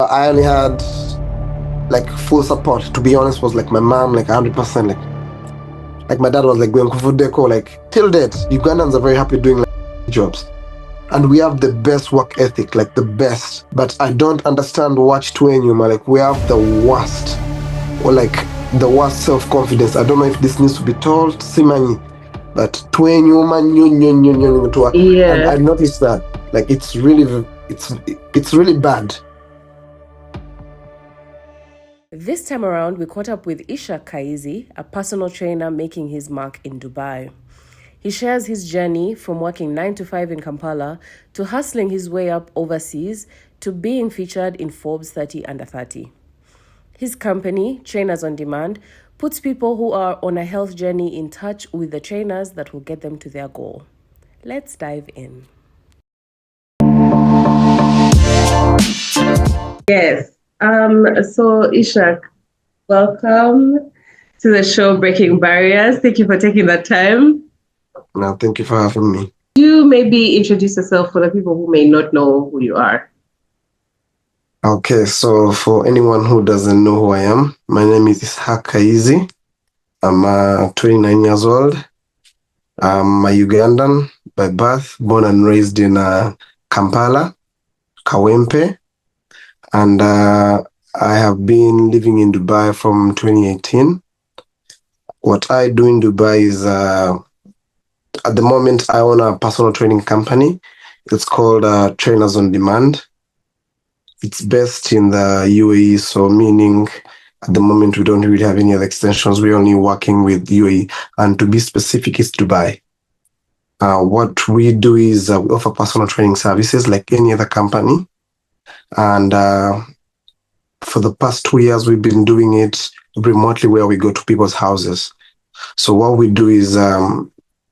I only had like full support. To be honest, was like my mom, like 100%. Like my dad was like going for deco, like till date. Ugandans are very happy doing like jobs, and we have the best work ethic, like the best. But I don't understand watch Twenuma. Like we have the worst, or like the worst self confidence. I don't know if this needs to be told, Simani, but Twenuma, and Yeah. I noticed that like it's really bad. This time around, we caught up with Ishaq Kayiizi, a personal trainer making his mark in Dubai. He shares his journey from working 9 to 5 in Kampala to hustling his way up overseas to being featured in Forbes 30 Under 30. His company, Trainers on Demand, puts people who are on a health journey in touch with the trainers that will get them to their goal. Let's dive in. Yes. So Ishaq, welcome to the show Breaking Barriers. Thank you for taking the time. Now, thank you for having me. Do you maybe introduce yourself for the people who may not know who you are? Okay, so for anyone who doesn't know who I am, my name is Ishaq Kayiizi. I'm 29 years old. I'm a Ugandan by birth, born and raised in Kampala, Kawempe, and I have been living in Dubai from 2018. What I do in Dubai is, at the moment, I own a personal training company. It's called Trainers on Demand. It's based in the UAE, so meaning at the moment we don't really have any other extensions. We're only working with UAE, and to be specific, it's Dubai. What we do is we offer personal training services like any other company, and for the past 2 years we've been doing it remotely, where we go to people's houses. So what we do is,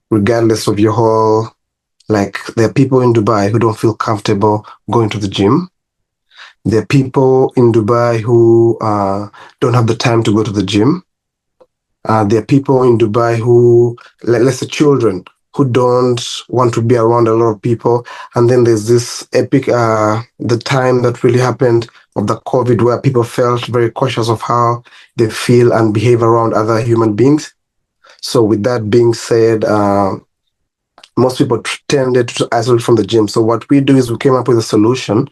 regardless of your whole, like there are people in Dubai who don't feel comfortable going to the gym. There are people in Dubai who don't have the time to go to the gym. There are people in Dubai who, let's say children, who don't want to be around a lot of people. And then there's this epic, the time that really happened of the COVID, where people felt very cautious of how they feel and behave around other human beings. So with that being said, most people tended to isolate from the gym. So what we do is we came up with a solution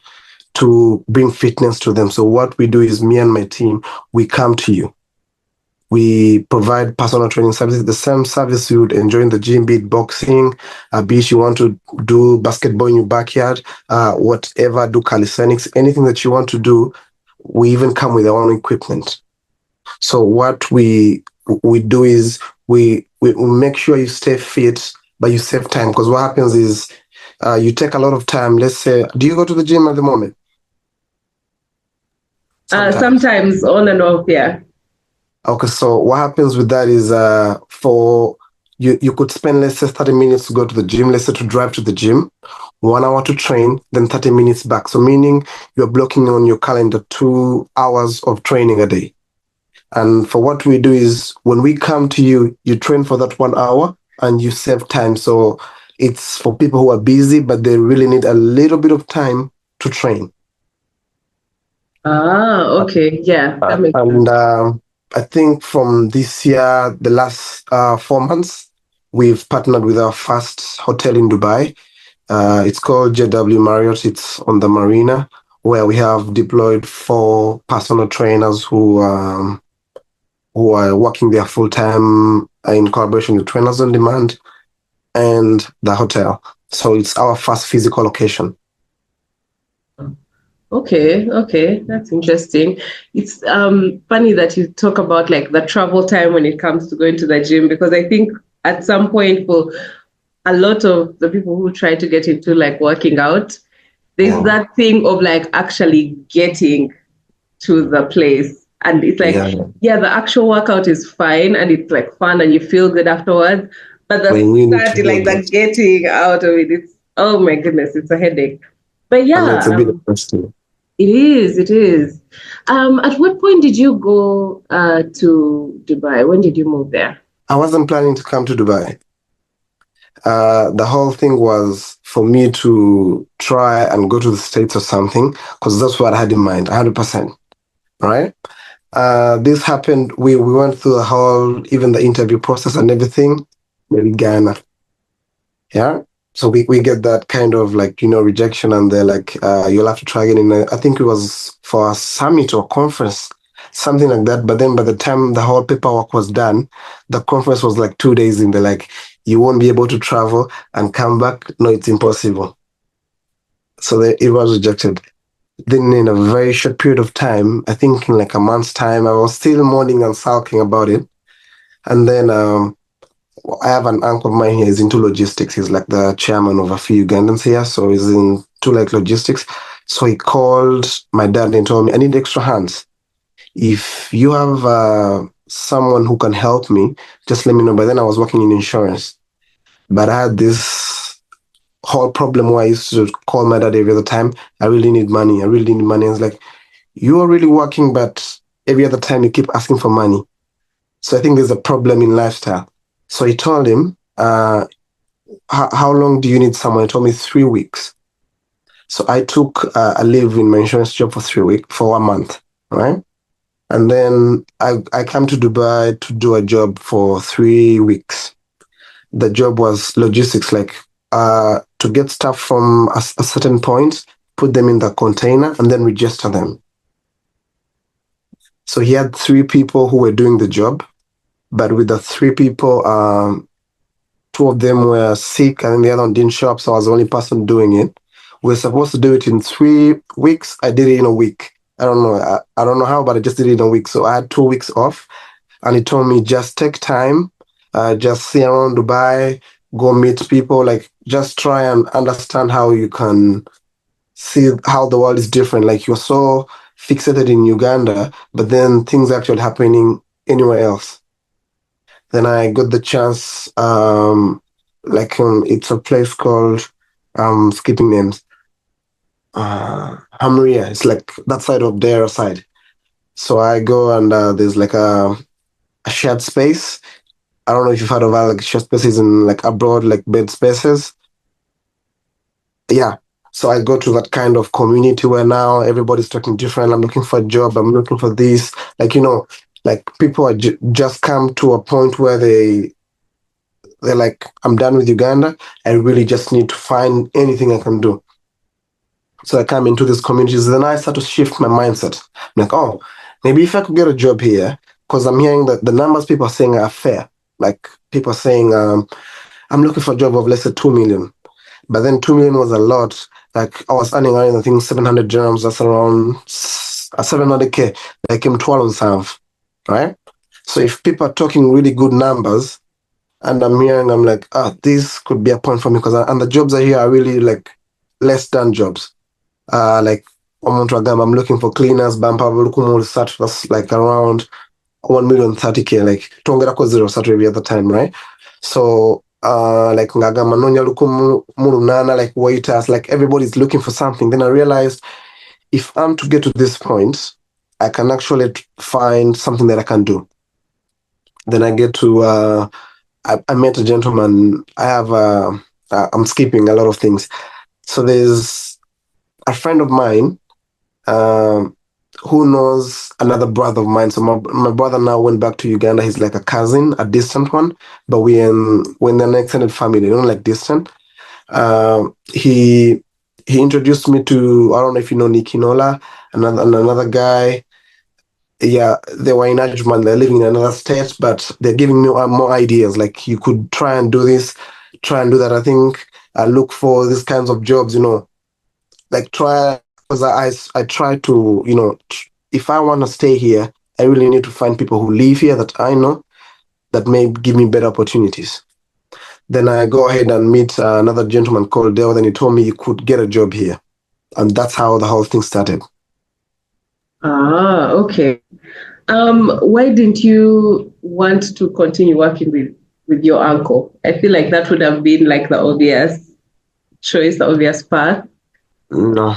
to bring fitness to them. So what we do is, me and my team, we come to you. We provide personal training services, the same service you would enjoy in the gym, be it boxing, be it you want to do basketball in your backyard, whatever, do calisthenics, anything that you want to do. We even come with our own equipment. So what we do is we make sure you stay fit, but you save time. Because what happens is, you take a lot of time. Let's say, do you go to the gym at the moment? Sometimes on and off, yeah. Okay, so what happens with that is, for you could spend, let's say, 30 minutes to go to the gym, let's say to drive to the gym, 1 hour to train, then 30 minutes back. So meaning you're blocking on your calendar 2 hours of training a day. And for what we do is, when we come to you, you train for that 1 hour and you save time. So it's for people who are busy, but they really need a little bit of time to train. Okay. Yeah, that makes sense. And I think from this year, the last 4 months, we've partnered with our first hotel in Dubai. It's called JW Marriott. It's on the marina, where we have deployed 4 personal trainers who are working there full time in collaboration with Trainers on Demand and the hotel. So it's our first physical location. Okay, that's interesting. It's funny that you talk about like the travel time when it comes to going to the gym, because I think at some point for a lot of the people who try to get into like working out, there's that thing of like actually getting to the place. And it's like, yeah, the actual workout is fine and it's like fun and you feel good afterwards. But the getting out of it, it's, oh my goodness, it's a headache. But yeah, it's a bit interesting. It is. At what point did you go to Dubai? When did you move there? I wasn't planning to come to Dubai. The whole thing was for me to try and go to the States or something, because that's what I had in mind, 100%. Right? This happened. We went through the whole, even the interview process and everything. Maybe Ghana. Yeah. So we get that kind of like, rejection, and they're like, you'll have to try again I think it was for a summit or conference, something like that. But then by the time the whole paperwork was done, the conference was like 2 days in. They're like, you won't be able to travel and come back. No, it's impossible. So it was rejected. Then in a very short period of time, I think in like a month's time, I was still mourning and sulking about it. And then I have an uncle of mine here. He's into logistics. He's like the chairman of a few Ugandans here. So he's into like logistics. So he called my dad and told me, I need extra hands. If you have someone who can help me, just let me know. But then I was working in insurance. But I had this whole problem where I used to call my dad every other time. I really need money. I really need money. And it's like, you are really working, but every other time you keep asking for money. So I think there's a problem in lifestyle. So he told him, how long do you need someone? He told me 3 weeks. So I took a leave in my insurance job for 3 weeks, for 1 month, right? And then I came to Dubai to do a job for 3 weeks. The job was logistics, like to get stuff from a certain point, put them in the container, and then register them. So he had 3 people who were doing the job, but with the 3 people, 2 of them were sick, and then the other one didn't show up, so I was the only person doing it. We were supposed to do it in 3 weeks. I did it in a week. I don't know. I don't know how, but I just did it in a week. So I had 2 weeks off, and he told me just take time, just see around Dubai, go meet people, like just try and understand how you can see how the world is different. Like you're so fixated in Uganda, but then things are actually happening anywhere else. Then I got the chance, it's a place called, skipping names, Hamria. It's like that side of their side. So I go, and there's like a shared space. I don't know if you've heard of like shared spaces in like abroad, like bed spaces. Yeah. So I go to that kind of community where now everybody's talking different. I'm looking for a job. I'm looking for this. Like, like people are just come to a point where they're like, I'm done with Uganda. I really just need to find anything I can do. So I come into these communities. Then I start to shift my mindset. I'm like, oh, maybe if I could get a job here, because I'm hearing that the numbers people are saying are fair. Like people are saying, I'm looking for a job of let's say 2 million. But then 2 million was a lot. Like I was earning around, I think 700 dirhams. That's around 700K. Like I'm 12 right? So if people are talking really good numbers, and I'm hearing, I'm like, this could be a point for me, because and the jobs I hear are really like less than jobs. Like I'm looking for cleaners, bumper, such that's like around 1,030K, like tongera zero start every other time, right? So like ngagama nonya mulunana, like waiters, like everybody's looking for something. Then I realized if I'm to get to this point, I can actually find something that I can do. Then I get to I met a gentleman. I'm skipping a lot of things. So there's a friend of mine who knows another brother of mine. So my brother now went back to Uganda. He's like a cousin, a distant one, but we're in an extended family, like distant. He introduced me to, I don't know if you know Nikki Nola, another guy. Yeah, they were in Ajman. They're living in another state, but they're giving me more ideas. Like you could try and do this, try and do that. I think I look for these kinds of jobs. Like try, because I try to if I want to stay here, I really need to find people who live here that I know that may give me better opportunities. Then I go ahead and meet another gentleman called Dale. Then he told me you could get a job here, and that's how the whole thing started. Ah, okay. Why didn't you want to continue working with your uncle? I feel like that would have been like the obvious choice, the obvious path. No,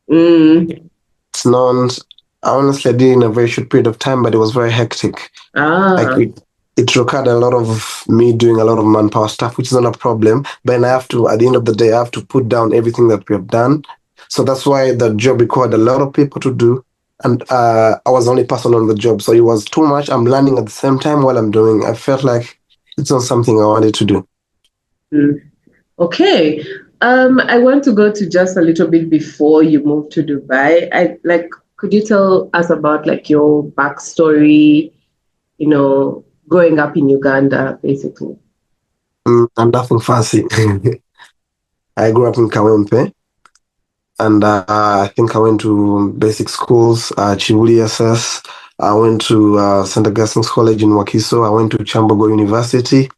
Mm. it's not. Honestly, I did it in a very short period of time, but it was very hectic. Ah. Like it required a lot of me doing a lot of manpower stuff, which is not a problem. But I have to, at the end of the day, I have to put down everything that we have done. So that's why the job required a lot of people to do. And I was the only person on the job. So it was too much. I'm learning at the same time while I'm doing. I felt like it's not something I wanted to do. Okay. I want to go to just a little bit before you moved to Dubai. Could you tell us about like your backstory, growing up in Uganda, basically? And nothing fancy. I grew up in Kawempe, and I think I went to basic schools, Chibuli SS. I went to St. Augustine's College in Wakiso. I went to Chambogo University.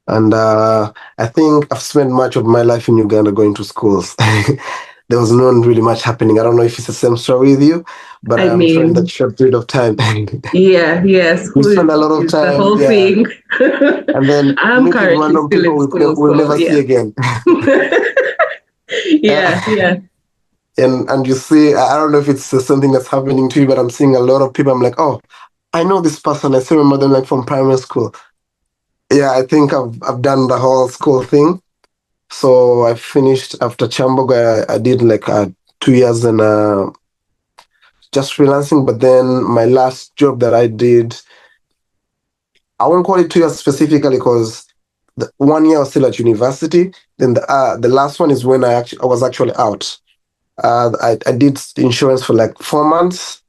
And I think I've spent much of my life in Uganda going to schools. There was not really much happening. I don't know if it's the same story with you, but I'm sure in that short period of time. We spend a lot of time. The whole thing. And then I'm currently still people in school, we'll never see again. Yeah. And you see, I don't know if it's something that's happening to you, but I'm seeing a lot of people. I'm like, oh, I know this person. I still remember them like from primary school. Yeah, I think I've done the whole school thing. So I finished after Chambogo. I did like 2 years and just freelancing. But then my last job that I did, I won't call it 2 years specifically because the 1 year I was still at university. Then the last one is when I was actually out. I did insurance for like 4 months.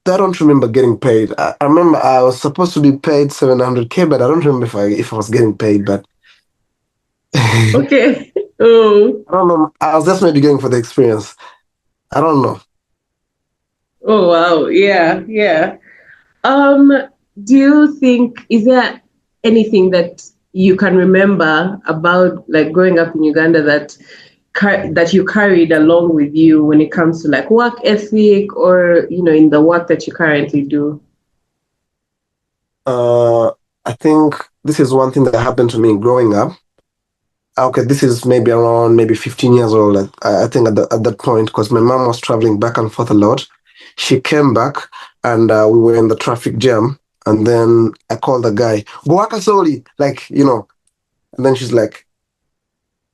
I don't remember getting paid. I remember I was supposed to be paid 700K, but I don't remember if I was getting paid. But okay. Oh. I don't know. I was just maybe going for the experience. I don't know. Oh wow. Yeah. Do you think, is there anything that you can remember about like growing up in Uganda that you carried along with you when it comes to like work ethic or in the work that you currently do? I think this is one thing that happened to me growing up. Okay, this is maybe around maybe 15 years old. I think at that point, because my mom was traveling back and forth a lot. She came back and we were in the traffic jam. And then I called the guy, Boaka Soli, and then she's like,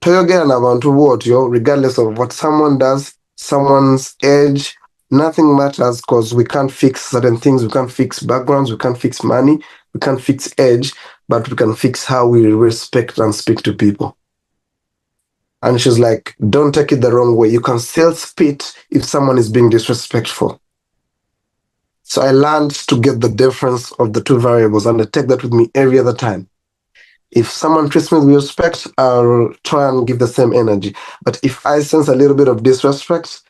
Toyoge and about to what, regardless of what someone does, someone's age, nothing matters because we can't fix certain things. We can't fix backgrounds. We can't fix money. We can't fix age, but we can fix how we respect and speak to people. And she's like, don't take it the wrong way. You can still spit if someone is being disrespectful. So I learned to get the difference of the two variables, and I take that with me every other time. If someone treats me with respect, I'll try and give the same energy. But if I sense a little bit of disrespect,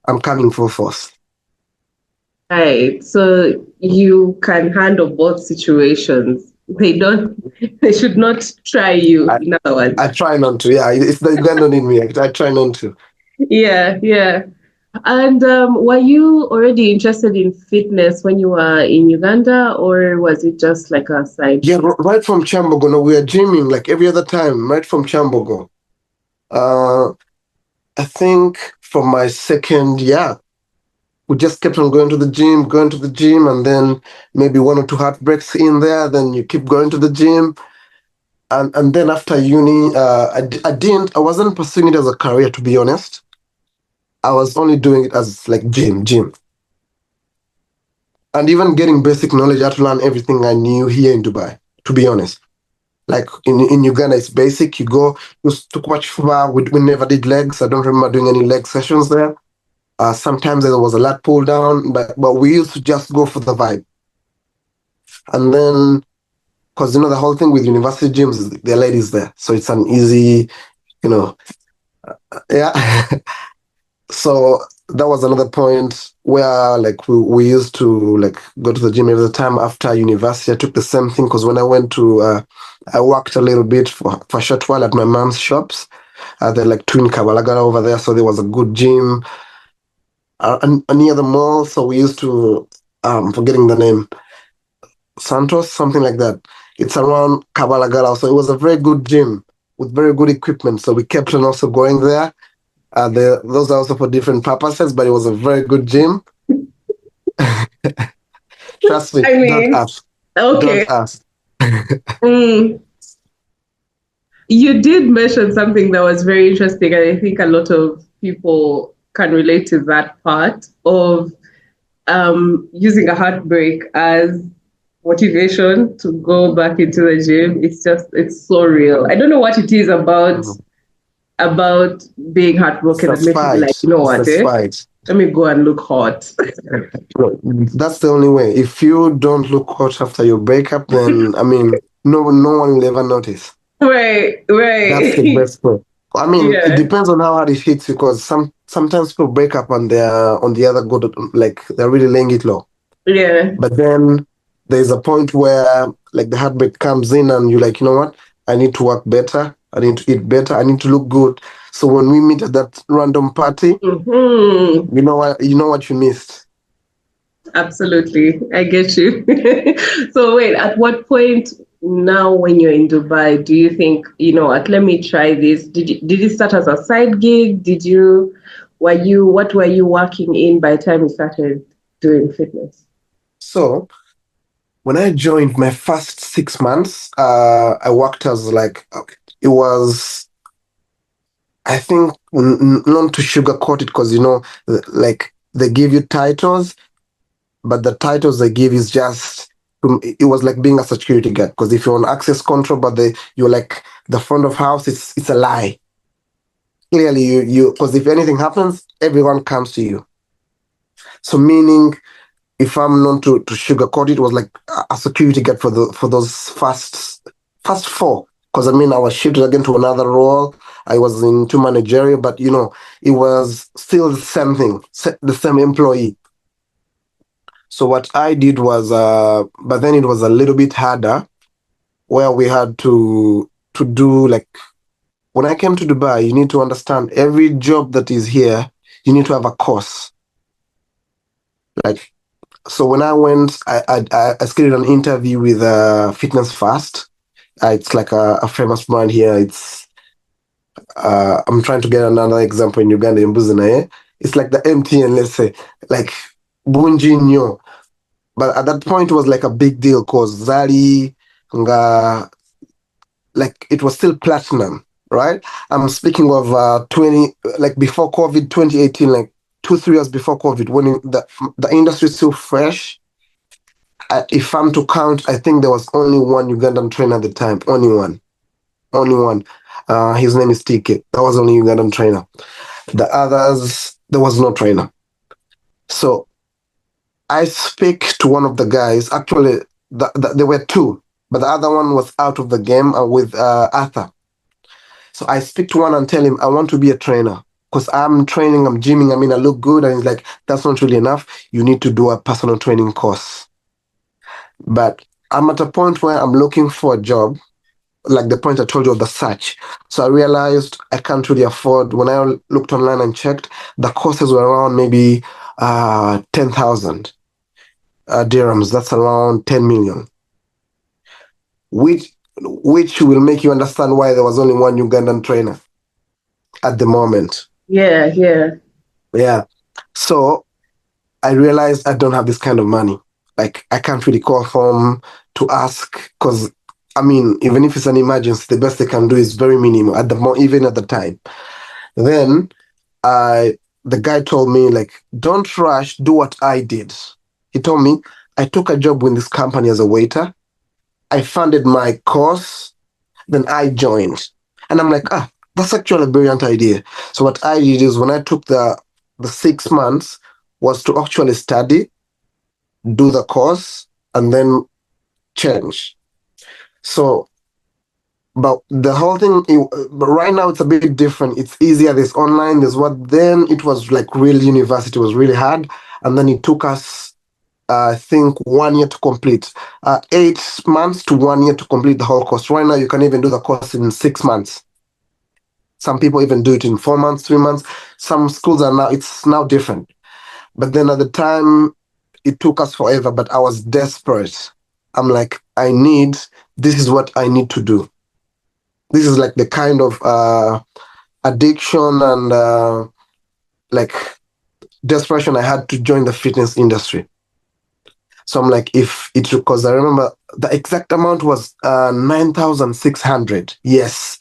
I'm coming full force. Right. So you can handle both situations. They should not try you, in other words. I try not to. Yeah, it's the Ugandan in me. I try not to. Yeah. And were you already interested in fitness when you were in Uganda, or was it just like a side? Yeah, right from Chambogo. No, we were gymming like every other time, right from Chambogo. I think for my second year, we just kept on going to the gym, and then maybe 1 or 2 heartbreaks in there. Then you keep going to the gym. And then after uni, I wasn't pursuing it as a career, to be honest. I was only doing it as like gym. And even getting basic knowledge, I had to learn everything I knew here in Dubai, to be honest. Like in Uganda, it's basic. You go, to watch football. We never did legs. I don't remember doing any leg sessions there. Sometimes there was a lat pull down, but we used to just go for the vibe. And then, because the whole thing with university gyms is there are ladies there, so it's an easy, yeah. So that was another point where like we used to like go to the gym every time after university. I took the same thing because when I went to I worked a little bit for a short while at my mom's shops. They're like twin Kabalagala over there, so there was a good gym near the mall. So we used to forgetting the name, Santos, something like that. It's around Kabalagala, so it was a very good gym with very good equipment. So we kept on also going there. Those are also for different purposes, but it was a very good gym. Trust me, don't ask. Okay. Don't ask. Mm. You did mention something that was very interesting, and I think a lot of people can relate to that part of using a heartbreak as motivation to go back into the gym. It's so real. I don't know what it is about being It's heartbroken a that makes you be like, spite. you know It's a what, eh? spite. Let me go and look hot. No, that's the only way. If you don't look hot after your breakup, then I mean, no one will ever notice. Right, That's the right. best way. I mean, it Yeah, depends on how hard it hits you, because sometimes people break up and they're on the other good, like they're really laying it low. yeah. But then there's a point where like the heartbreak comes in and you're like, you know what? I need to work better. I need to eat better. I need to look good. So when we meet at that random party, Hmm. you know what you missed. Absolutely. I get you. So wait, at what point now when you're in Dubai, do you think, you know what, let me try this? Did it start as a side gig? What were you working in by the time you started doing fitness? So when I joined my first 6 months, I worked as like, it was, I think, not to sugarcoat it, because, like they give you titles, but the titles they give is just, it was like being a security guard. Because if you're on access control, but you're like the front of house, it's a lie. Clearly, because if anything happens, everyone comes to you. So meaning, if I'm not to sugarcoat it, was like a security guard for those first four. Because I mean, I was shifted again to another role. I was into managerial, but it was still the same thing, the same employee. So what I did was, but then it was a little bit harder, where we had to do like, when I came to Dubai, you need to understand every job that is here, you need to have a course. Like, so when I went, I scheduled an interview with Fitness Fast. It's like a famous brand here. I'm trying to get another example in Uganda, in Buzinaye. It's like the MTN, let's say, like Bunji Nyo. But at that point, it was like a big deal, because Zari, nga, like it was still platinum, right? I'm speaking of 20, like before COVID, 2018, like 2, 3 years before COVID, when the industry is still fresh. If I'm to count, I think there was only one Ugandan trainer at the time. Only one. His name is TK. That was only Ugandan trainer. The others, there was no trainer. So I speak to one of the guys. Actually, there were two, but the other one was out of the game with Arthur. So I speak to one and tell him I want to be a trainer, because I'm training, I'm gymming. I mean, I look good, and he's like, that's not really enough. You need to do a personal training course. But I'm at a point where I'm looking for a job, like the point I told you of the search. So I realized I can't really afford. When I looked online and checked, the courses were around maybe 10,000 dirhams. That's around 10 million, which will make you understand why there was only one Ugandan trainer at the moment. Yeah, yeah. Yeah. So I realized I don't have this kind of money. Like, I can't really call home to ask, because I mean, even if it's an emergency, the best they can do is very minimal even at the time. Then I the guy told me, like, don't rush, do what I did. He told me, I took a job with this company as a waiter. I funded my course, then I joined. And I'm like, that's actually a brilliant idea. So what I did is, when I took the 6 months, was to actually study, do the course, and then change. So, but the whole thing, but right now it's a bit different. It's easier. There's online. There's what. Then it was like real university. It was really hard, and then it took us, I think, 1 year to complete. 8 months to 1 year to complete the whole course. Right now, you can even do the course in 6 months. Some people even do it in 4 months, 3 months. Some schools it's now different. But then at the time, it took us forever, but I was desperate. I'm like, this is what I need to do. This is like the kind of addiction and like desperation I had to join the fitness industry. So I'm like, if it, because I remember the exact amount was 9,600. Yes.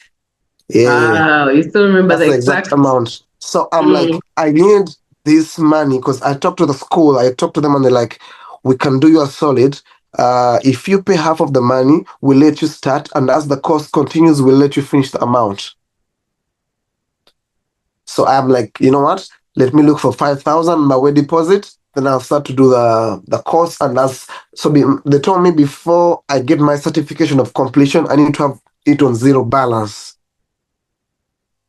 Yeah. Wow, you still remember That's the the exact exact. amount. So I'm Mm. like, I need this money because I talked to the school. I talked to them and they're like, we can do you a solid. If you pay half of the money, we'll let you start. And as the course continues, we'll let you finish the amount. So I'm like, you know what? Let me look for 5,000 my way deposit. Then I'll start to do the course. And they told me before I get my certification of completion, I need to have it on zero balance.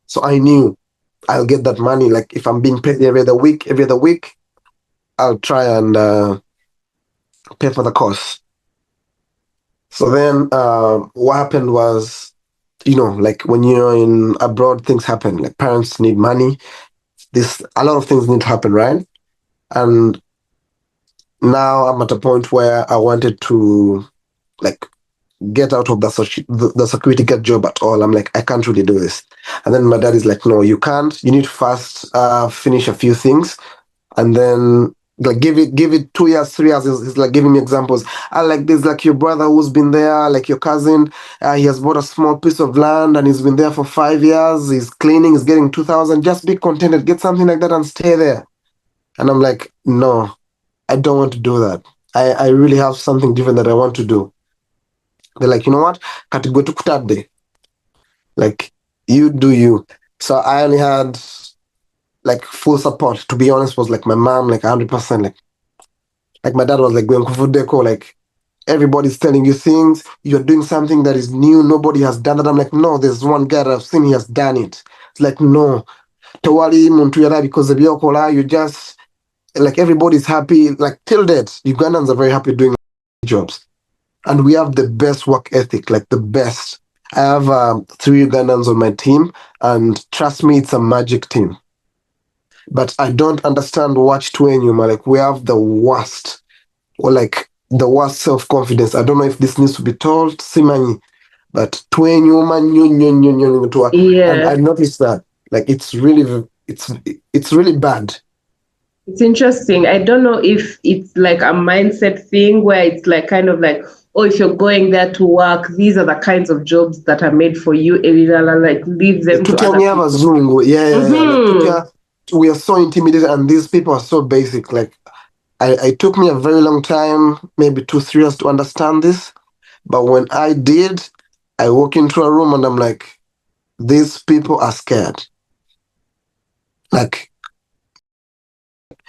So I knew I'll get that money. Like if I'm being paid every other week, I'll try and pay for the course. So then what happened was, like when you're in abroad, things happen. Like parents need money. A lot of things need to happen, right? And now I'm at a point where I wanted to like get out of the security guard job at all. I'm like, I can't really do this. And then my dad is like, no, you can't. You need to first finish a few things, and then like give it 2 years, 3 years. He's like giving me examples. I like this, like your brother who's been there, like your cousin. He has bought a small piece of land and he's been there for 5 years. He's cleaning. He's getting 2,000. Just be contented. Get something like that and stay there. And I'm like, no, I don't want to do that. I really have something different that I want to do. They're like, you know what? Kati go to Kutade. Like, you do you. So I only had like full support. To be honest, was like my mom, like 100%. Like my dad was like going Kufudeko, like everybody's telling you things. You're doing something that is new. Nobody has done it. I'm like, no, there's one guy that I've seen, he has done it. It's like, no. Tawali Muntuyara because of Yokola, you just like everybody's happy. Like till date, Ugandans are very happy doing jobs. And we have the best work ethic, like the best. I have 3 Ugandans on my team, and trust me, it's a magic team. But I don't understand what Twenuma, like we have the worst, or like the worst self-confidence. I don't know if this needs to be told, Simani, but Twenuma, and Yeah, I noticed that, like it's really bad. it's interesting. I don't know if it's like a mindset thing where it's like kind of like, oh, if you're going there to work, these are the kinds of jobs that are made for you. Like leave them to other Tutania people. Bazungu, yeah. Like Mm-hmm. we are so intimidated, and these people are so basic. Like I took me a very long time, maybe 2, 3 years to understand this. But when I did, I walk into a room and I'm like, these people are scared. Like,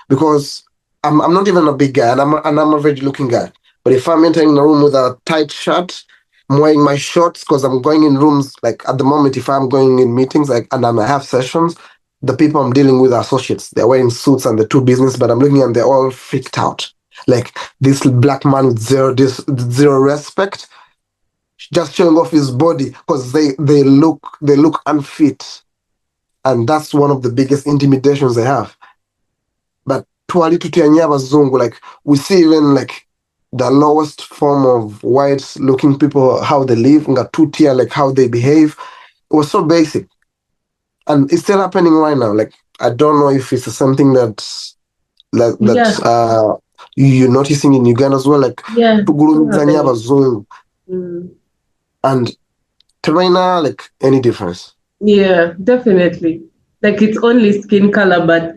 because I'm not even a big guy, and I'm a very looking guy. But if I'm entering a room with a tight shirt, I'm wearing my shorts because I'm going in rooms, like at the moment, if I'm going in meetings, like and I have sessions, the people I'm dealing with are associates. They're wearing suits and they do business, but I'm looking and they're all freaked out. Like this black man with zero respect, just showing off his body because they look unfit. And that's one of the biggest intimidations they have. But twali tutianya bazungu, like we see even like the lowest form of white looking people, how they live, nga tutia, like how they behave. It was so basic. And it's still happening right now. Like I don't know if it's something Yeah, you're noticing in Uganda as well, like yeah, still tugulumizanya happening. abazungu. Mm. And Terraina, like any difference. Yeah, definitely. Like it's only skin color, but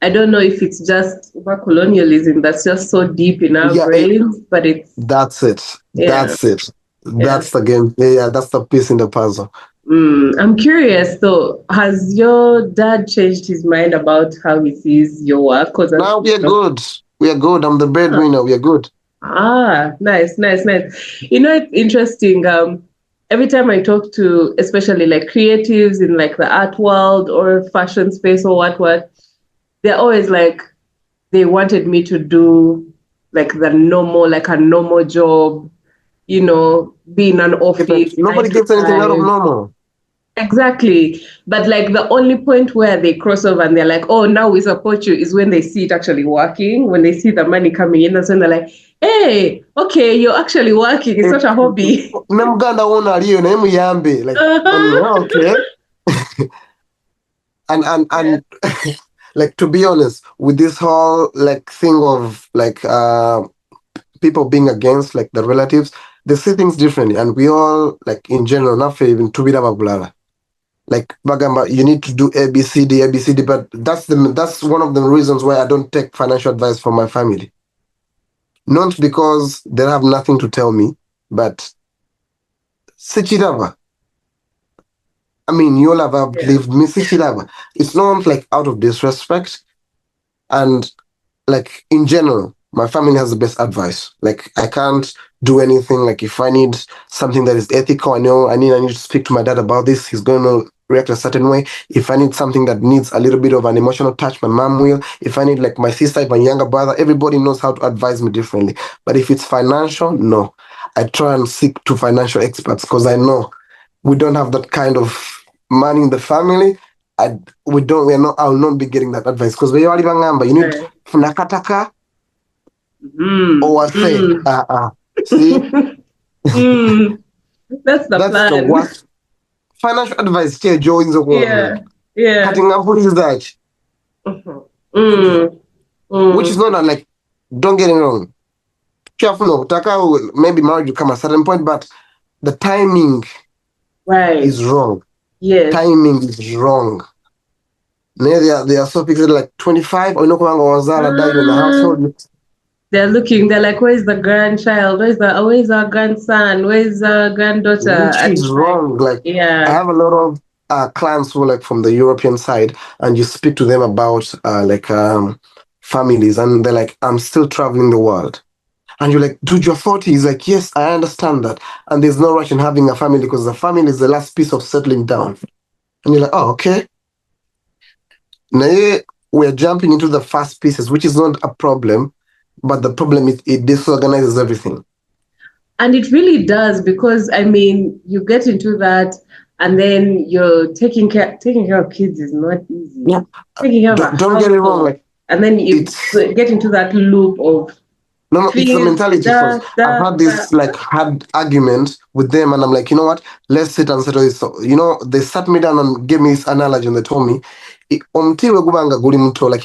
I don't know if it's just colonialism that's just so deep in our Yeah, brains, but it's that's it. yeah, That's it. yeah. That's the game. Yeah, that's the piece in the puzzle. I'm curious. So, has your dad changed his mind about how he sees your work? Because Now we are good. We are good. I'm the breadwinner. We are good. nice, nice, nice. You know, it's interesting. Every time I talk to, especially like creatives in like the art world or fashion space or what, they're always like they wanted me to do like like a normal job, be in an office nine Nobody to gets anything out of five. normal. Exactly. But like the only point where they cross over and they're like, oh, now we support you is when they see it actually working, when they see the money coming in. That's when they're like, hey, okay, you're actually working. It's not a hobby. Namuganda wona aliyo naye muyambe. Like, Uh-huh. okay. And Yeah. and like to be honest, with this whole like thing of like people being against like the relatives, they see things differently, and we all like in general not even to be blala. Like bagamba, you need to do ABCD, but that's one of the reasons why I don't take financial advice from my family. Not because they have nothing to tell me, but Sichirava. I mean, you all have outlived me, Sichirava. It's not like out of disrespect, and like in general, my family has the best advice. Like I can't do anything. Like if I need something that is ethical, I need to speak to my dad about this. He's going to react a certain way. If I need something that needs a little bit of an emotional touch, my mom will. If I need like my sister, my younger brother, everybody knows how to advise me differently. But if it's financial, no. I try and seek to financial experts because I know we don't have that kind of money in the family. I'll not be getting that advice because you need funakataka or say, see, that's the that's plan. the worst financial advice. Joins the world. Yeah. Cutting up with that, which is not like. Don't get it wrong. Careful, no. Taka will maybe marriage will come at a certain point, but the timing is wrong. Yes. Timing is wrong. They are so fixed like 25 or no die in the household. They're like, where's the grandchild? Where's our grandson? Where's the granddaughter? Which is wrong. Like I have a lot of clients who are like from the European side, and you speak to them about families, and they're like, I'm still traveling the world. And you're like, dude, you're 40. He's like, yes, I understand that. And there's no rush in having a family because the family is the last piece of settling down. And you're like, oh, okay. Now we're jumping into the first pieces, which is not a problem, but the problem is it disorganizes everything. And it really does, because I mean, you get into that, and then you're taking care of kids is not easy. Yeah. Taking care of don't get it wrong. Like, and then you get into that loop of no, it's the mentality. I've had this like hard argument with them, and I'm like, you know what? Let's sit and settle this. So, they sat me down and gave me this analogy, and they told me, like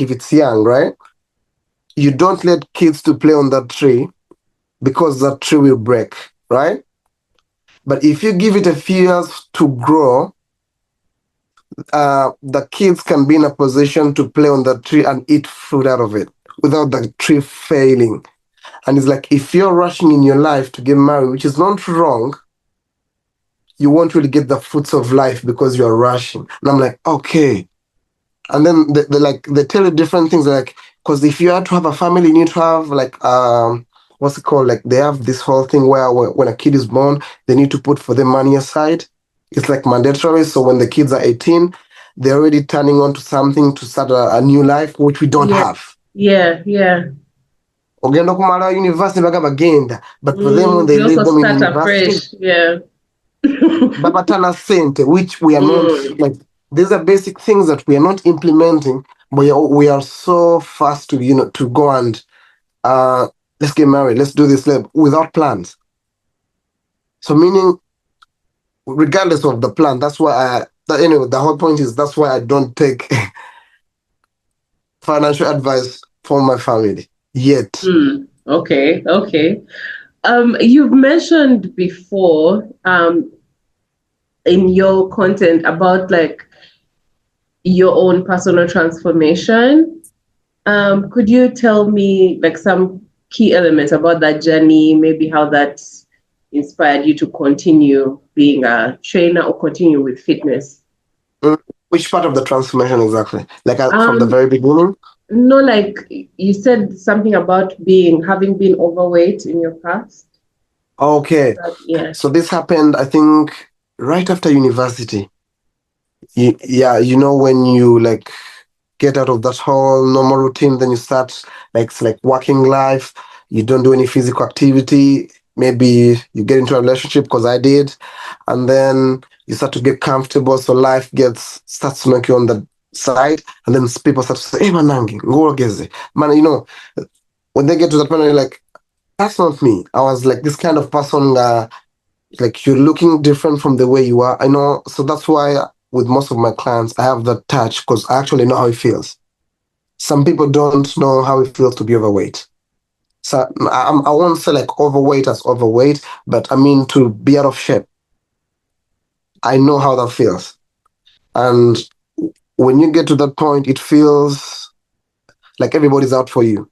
if it's young, right? You don't let kids to play on that tree because that tree will break, right? But if you give it a few years to grow, the kids can be in a position to play on that tree and eat fruit out of it without the tree failing. And it's like, if you're rushing in your life to get married, which is not wrong, you won't really get the fruits of life because you're rushing. And I'm like, okay. And then they tell you different things, like, because if you have to have a family, you need to have like what's it called? Like they have this whole thing where when a kid is born, they need to put for them money aside. It's like mandatory. So when the kids are 18, they're already turning on to something to start a new life, which we don't have. Yeah. Ogenda kumala university bagenda, but for them when they leave them in university, babatana sente, which we are not like. These are basic things that we are not implementing, but we are so fast to go and let's get married, let's do this without plans. So meaning, regardless of the plan, that's why anyway, the whole point is that's why I don't take financial advice from my family yet. Okay. You've mentioned before in your content about like your own personal transformation. Could you tell me like some key elements about that journey, maybe how that inspired you to continue being a trainer or continue with fitness? Which part of the transformation exactly? Like from the very beginning? No, like you said something about having been overweight in your past. Okay. So this happened, I think, right after university. When you like get out of that whole normal routine, then you start like working life. You don't do any physical activity. Maybe you get into a relationship, because I did, and then you start to get comfortable. So life starts to knock you on the side, and then people start to say, "Hey, manangi, ngogeze, man." When they get to that point, you're like, "That's not me." I was like this kind of person. Like you're looking different from the way you are. I know, so that's why with most of my clients, I have that touch, because I actually know how it feels. Some people don't know how it feels to be overweight. So I won't say like overweight as overweight, but I mean to be out of shape. I know how that feels. And when you get to that point, it feels like everybody's out for you.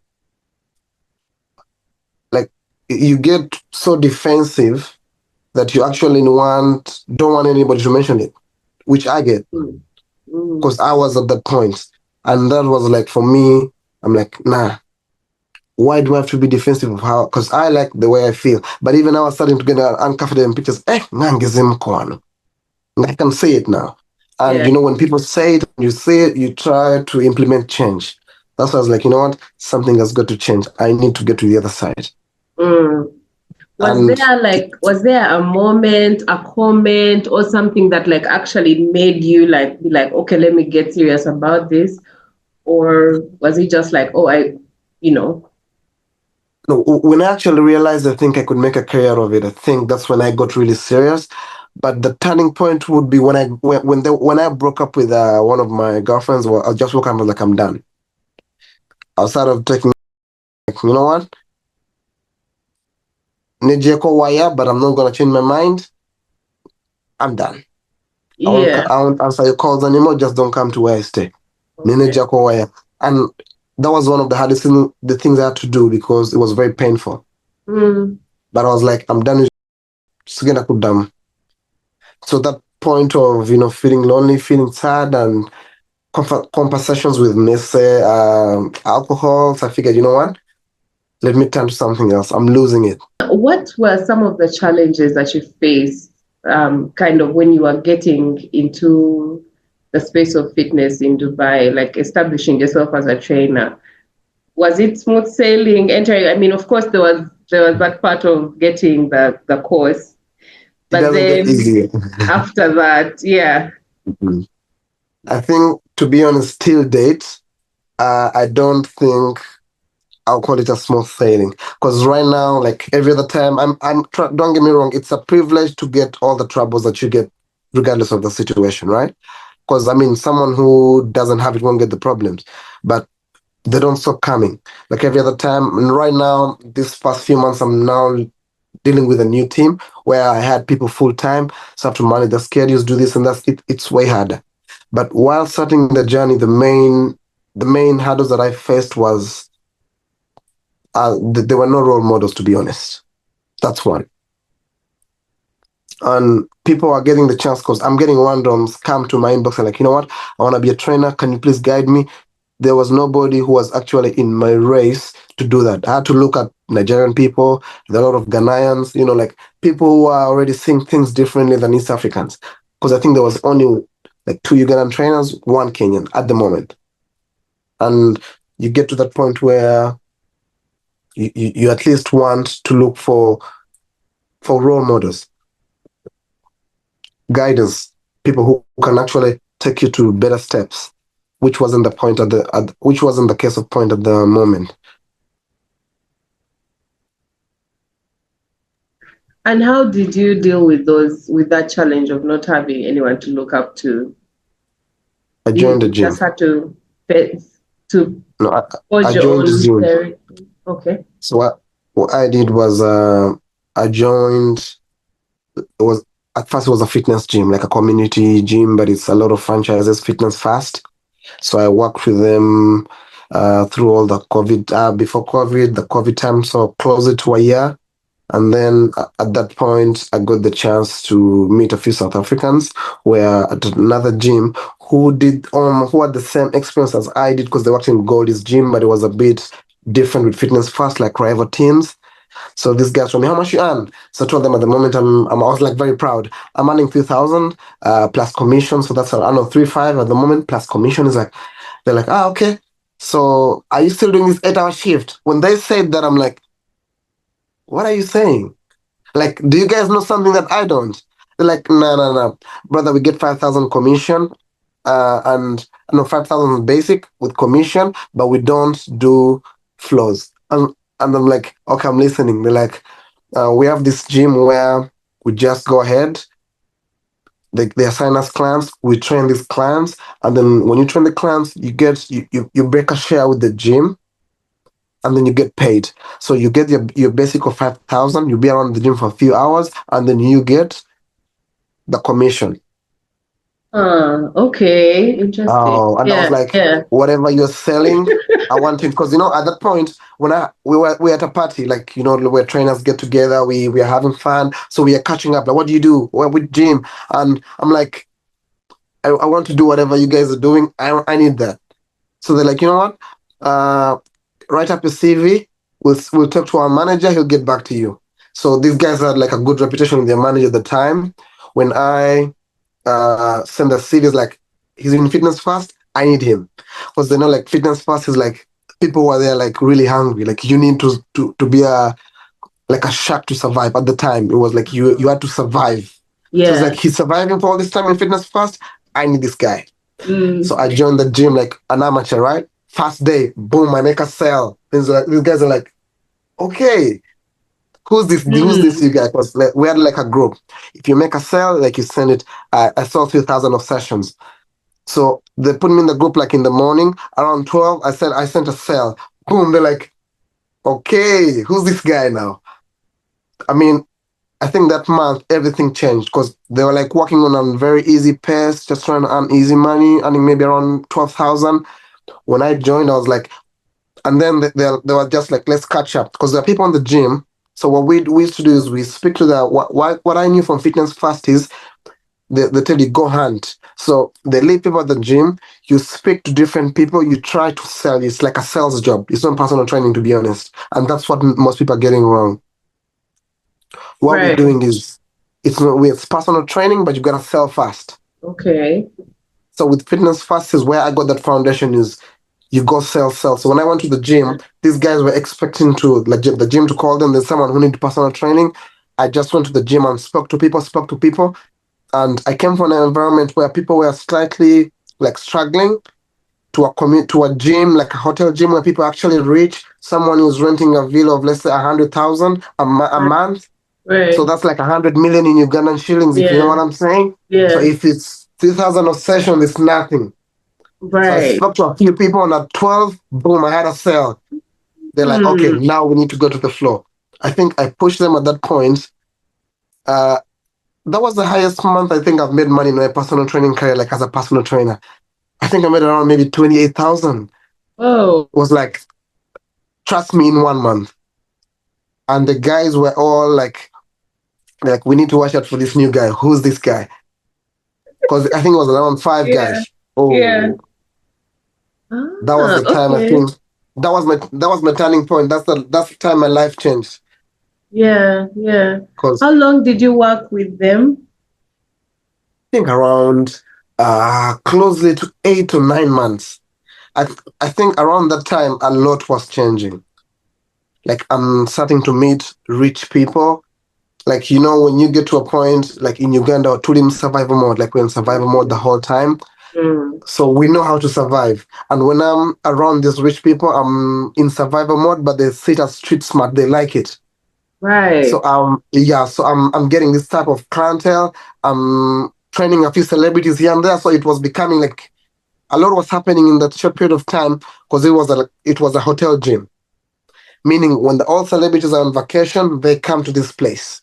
Like you get so defensive that you actually don't want anybody to mention it, which I get Mm. Mm. because I was at that point. And that was like for me, I'm like, nah, why do I have to be defensive of how? Because I like the way I feel. But even now, I was starting to get uncomfortable in pictures. I can say it now. And Yeah. you know, when people say it, you try to implement change. That's why I was like, you know what? Something has got to change. I need to get to the other side. Mm. And Was there a moment, a comment, or something that like actually made you like be like, okay, let me get serious about this? Or was it just like, oh, you know? no, when I actually realized I think I could make a career of it, I think that's when I got really serious. But the turning point would be when I broke up with one of my girlfriends. Well, I just woke up and was like, I'm done. I started taking like, you know what? Nejeko wire, but I'm not gonna change my mind. I'm done. Yeah. I won't answer your calls anymore. Just don't come to where I stay. Okay. Nejeko wire, and that was one of the hardest the things I had to do because it was very painful. Mm. But I was like, I'm done with Sugenda Kudam. So that point of feeling lonely, feeling sad, and conversations with Messe, alcohol. So I figured, you know what? Let me turn to something else. I'm losing it. What were some of the challenges that you faced, kind of when you were getting into the space of fitness in Dubai, like establishing yourself as a trainer? Was it smooth sailing entering? I mean, of course, there was that part of getting the course, It but doesn't get then easier. after that, yeah. Mhm. I think, to be honest, till date, I don't think I'll call it a smooth sailing because right now, like every other time, don't get me wrong, it's a privilege to get all the troubles that you get, regardless of the situation, right? Because I mean, someone who doesn't have it won't get the problems, but they don't stop coming. Like every other time, and right now, this past few months, I'm now dealing with a new team where I had people full time, so I have to manage the schedules, do this and that. It's way harder. But while starting the journey, the main hurdles that I faced was there were no role models, to be honest. That's one. And people are getting the chance because I'm getting randoms come to my inbox and like, you know what? I want to be a trainer. Can you please guide me? There was nobody who was actually in my race to do that. I had to look at Nigerian people, there are a lot of Ghanaians, like people who are already seeing things differently than East Africans. Because I think there was only like two Ugandan trainers, one Kenyan at the moment. And you get to that point where you at least want to look for role models, guidance, people who can actually take you to better steps, which wasn't the point which wasn't the case of point at the moment. And how did you deal with that challenge of not having anyone to look up to? I joined the You gym. just had to No, I forge your joined own Zoom. territory. Okay. So what I did was I joined. It was at first it was a fitness gym, like a community gym, but it's a lot of franchises, Fitness Fast. So I worked with them through all the COVID, before COVID, the COVID time, so closer to a year. And then at that point, I got the chance to meet a few South Africans who were at another gym who had the same experience as I did because they worked in Goldie's gym, but it was a bit different with Fitness Fast, like rival teams. So these guys told me, how much you earn? So I told them at the moment, I was like very proud. I'm earning 3,000 plus commission. So that's, I know, 3,500 at the moment plus commission is like, they're like, okay. So are you still doing this 8-hour shift? When they said that, I'm like, what are you saying? Like, do you guys know something that I don't? They're like, no, no, no. Brother, we get 5,000 commission, and no, 5,000 basic with commission, but we don't do flows. And I'm like, okay, I'm listening. They're like, we have this gym where we just go ahead, they assign us clients, we train these clients, and then when you train the clients, you break a share with the gym, and then you get paid. So you get your basic of 5,000, you be around the gym for a few hours, and then you get the commission. Okay, interesting. Oh, and I was Yeah, like, yeah. whatever you're selling, I want it. Because at that point, when we were at a party, like, where trainers get together, we are having fun. So we are catching up. Like, what do you do? Well, with gym. And I'm like, I want to do whatever you guys are doing. I need that. So they're like, you know what? Uh, write up your CV. We'll talk to our manager. He'll get back to you. So these guys had like a good reputation with their manager at the time. When I send the CVs, like, he's in Fitness First, I need him, because they know like Fitness First is like people who are there like really hungry. Like you need to be a shark to survive. At the time, it was like you had to survive. So it's like Yeah. he's surviving for all this time in Fitness First. I need this guy. Mm. So I joined the gym like an amateur, right? First day, boom, I make a sale. These guys are like, okay, who's this? Who's this you guy? Because like, we had like a group. If you make a sale, like you send it. I sold 3,000 of sessions. So they put me in the group like in the morning around 12. I sent a sale. Boom, they're like, okay, who's this guy now? I mean, I think that month everything changed because they were like working on a very easy pace, just trying to earn easy money, earning maybe around 12,000. When I joined, I was like, and then they were just like, let's catch up because there are people in the gym. So what we used to do is we speak to what I knew from Fitness First is they tell you go hunt. So they leave people at the gym, you speak to different people, you try to sell. It's like a sales job. It's not personal training, to be honest. And that's what most people are getting wrong. What we're Right. doing is it's personal training, but you gotta sell fast. Okay. So with Fitness First is where I got that foundation is you go sell. So when I went to the gym, these guys were expecting to like the gym to call them. There's someone who needs personal training. I just went to the gym and spoke to people, and I came from an environment where people were slightly like struggling to a gym, like a hotel gym where people actually rich. Someone who's renting a villa of let's say 100,000 a month. So Right. that's like 100 million in Ugandan shillings, if you know Yeah. what I'm saying. So Yeah. if it's 3,000 of session, it's nothing. So I Right. spoke to a few people, and at 12, boom, I had a sale. They're like, okay, Hmm. now we need to go to the floor. I think I pushed them at that point. Uh, that was the highest month I think I've made money in my personal training career, like as a personal trainer. I think I made around maybe 28,000. Oh. Was like, trust me, in 1 month. And the guys were all like, we need to watch out for this new guy. Who's this guy? Because I think it was around five Yeah. guys. Yeah. Oh, that was the time I Okay. think that was my turning point. That's the time my life changed. Yeah. Yeah. Because How long did you work with them? I think around closely to 8 to 9 months. I think around that time a lot was changing. Like I'm starting to meet rich people. Like when you get to a point like in Uganda or Tulim survival mode, like we're in survival mode the whole time. Mm. So we know how to survive. And when I'm around these rich people, I'm in survival mode, but they sit as street smart. They like it. Right. So yeah, so I'm getting this type of clientele. I'm training a few celebrities here and there. So it was becoming like a lot was happening in that short period of time because it was a hotel gym. Meaning when all celebrities are on vacation, they come to this place.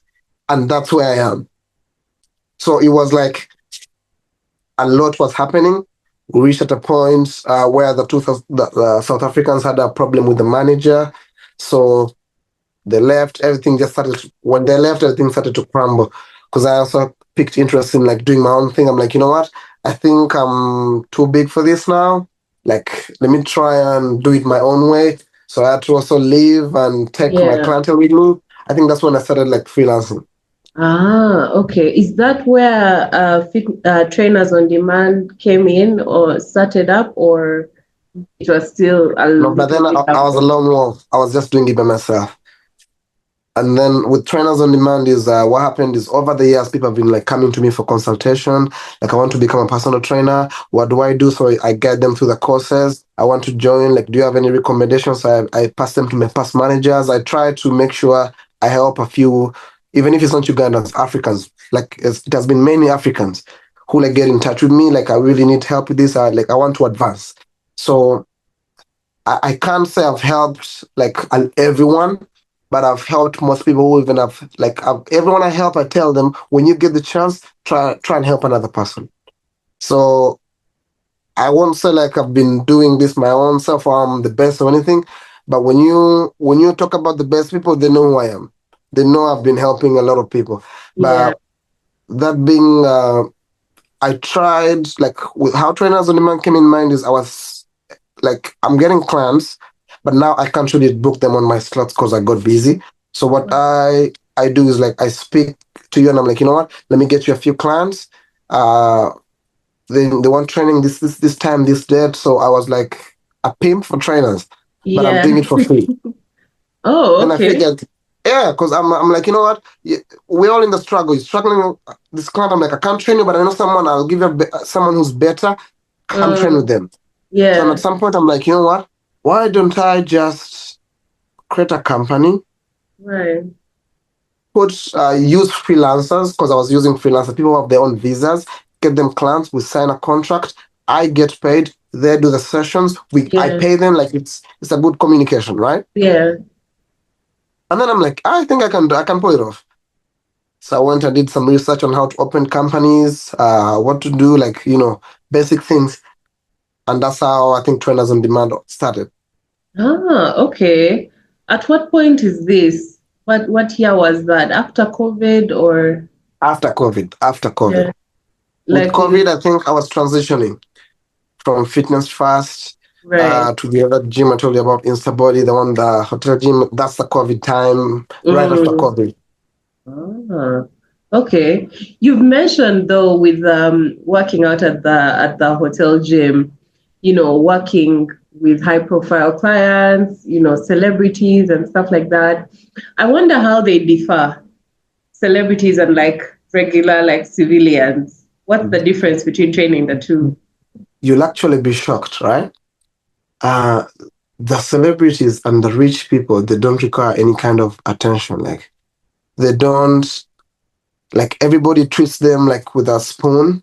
And that's where I am. So it was like a lot was happening. We reached at a point where the South Africans had a problem with the manager. So they left. When they left, everything started to crumble. Because I also picked interest in like doing my own thing. I'm like, you know what? I think I'm too big for this now. Like, let me try and do it my own way. So I had to also leave and take my Yeah. clientele with me. I think that's when I started like freelancing. Okay. Is that where trainers on demand came in or started up, or it was still a No, but little then bit I was a after? lone wolf. I was just doing it by myself. And then with trainers on demand is what happened is over the years people have been like coming to me for consultation. Like I want to become a personal trainer. What do I do? So I guide them through the courses. I want to join. Like, do you have any recommendations? So I pass them to my past managers. I try to make sure I help a few, even if it's not Ugandans, Africans. Like it has been many Africans who like get in touch with me. Like I really need help with this. I want to advance. So I can't say I've helped like everyone, but I've helped most people who even have like everyone I help. I tell them when you get the chance, try and help another person. So I won't say like I've been doing this my own self or I'm the best or anything, but when you talk about the best people, they know who I am. They know I've been helping a lot of people. Yeah. But that being, I tried like with how trainers on demand came in mind is I was like I'm getting clients, but now I can't really book them on my slots because I got busy. So what I do is like I speak to you and I'm like, you know what? Let me get you a few clients. Uh, they want training this time, this date. So I was like a pimp for trainers, but I'm doing Yeah. it for free. Oh, Then I okay. figured, yeah, because I'm like, you know what? We're all in the struggle. You're struggling with this client. I'm like, I can't train you, but I know someone. I'll give you someone who's better. Come train with them. So Yeah. at some point, I'm like, you know what? Why don't I just create a company, Right. use freelancers because I was using freelancers. People have their own visas, get them clients, we sign a contract, I get paid, they do the sessions, I Yeah. pay them like it's a good communication, right? Yeah. And then I'm like, I think I can pull it off. So I went and did some research on how to open companies, what to do, like, basic things. And that's how I think Trainers on Demand started. Ah, okay. At what point is this? What year was that? After COVID or After COVID. yeah, With like COVID, I think I was transitioning from fitness first right. to the other gym I told you about, Instabody, the one, the hotel gym. That's the COVID time, right after Mm. COVID. Ah, okay. You've mentioned though with working out at the hotel gym, working with high profile clients, celebrities and stuff like that. I wonder how they differ, celebrities and like regular like civilians. What's the difference between training the two? You'll actually be shocked, right? Uh, the celebrities and the rich people, they don't require any kind of attention. Like, they don't, like, everybody treats them like with a spoon.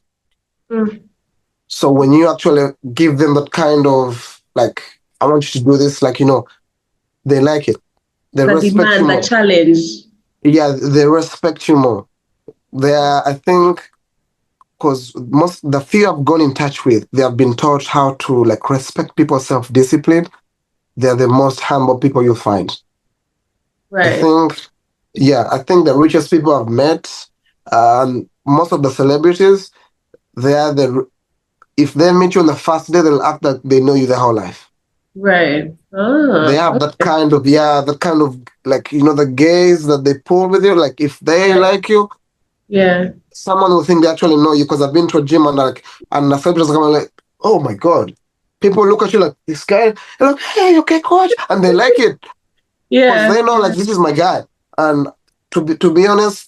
Mm. So when you actually give them that kind of, like, I want you to do this, like, they like it. They The respect you demand, the more. challenge. Yeah, they respect you more. They are, I think, because the few I've gone in touch with, they have been taught how to like respect people's self-discipline. They're the most humble people you'll find. I Right, think, yeah, I think the richest people I've met, most of the celebrities, they are if they meet you on the first day, they'll act like they know you their whole life. right. They Ah, have okay. that kind of like, the gaze that they pull with you. Like if they Right. like you, Yeah. someone will think they actually know you because I've been to a gym and and the celebrities come like, oh my God. People look at you like this guy, they're like, hey, okay, coach. And they like it because Yeah. they know like this is my guy. And to be honest,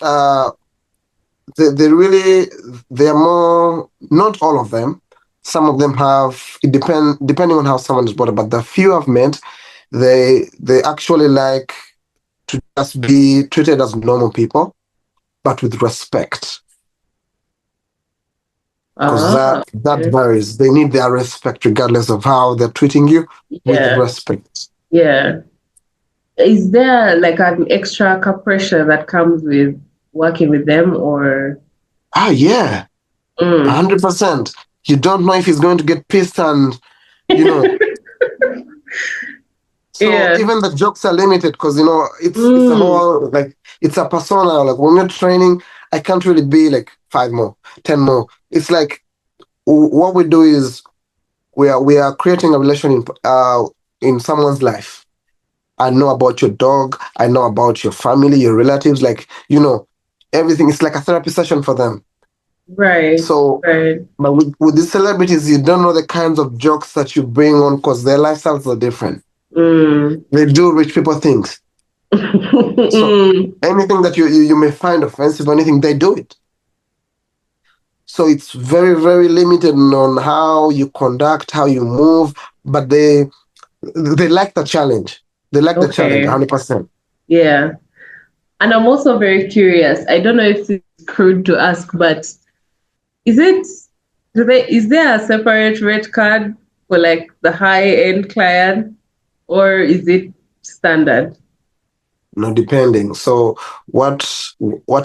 they really they're more, not all of them. Some of them have it depending on how someone is brought up, but the few I've met, they actually like to just be treated as normal people, but with respect. Because Ah, that okay. varies. They need their respect regardless of how they're treating you, with Yeah. respect. Yeah. Is there like an extra pressure that comes with working with them or Ah, yeah, mm. 100%. You don't know if he's going to get pissed and, you know. So Yeah. even the jokes are limited because, it's a Mm. whole, like, it's a persona. Like when you're training, I can't really be like 5 more, 10 more. It's like what we do is we are creating a relation in someone's life. I know about your dog. I know about your family, your relatives, like, everything. It's like a therapy session for them. Right. So, Right. but with these celebrities, you don't know the kinds of jokes that you bring on because their lifestyles are different. Mm. They do rich people things. So Mm. anything that you may find offensive or anything, they do it. So it's very, very limited on how you conduct, how you move, but they like the challenge. They like the challenge, Okay. 100%. Yeah. And I'm also very curious. I don't know if it's crude to ask, but is it is there a separate rate card for like the high end client? or is it standard? No, depending. So what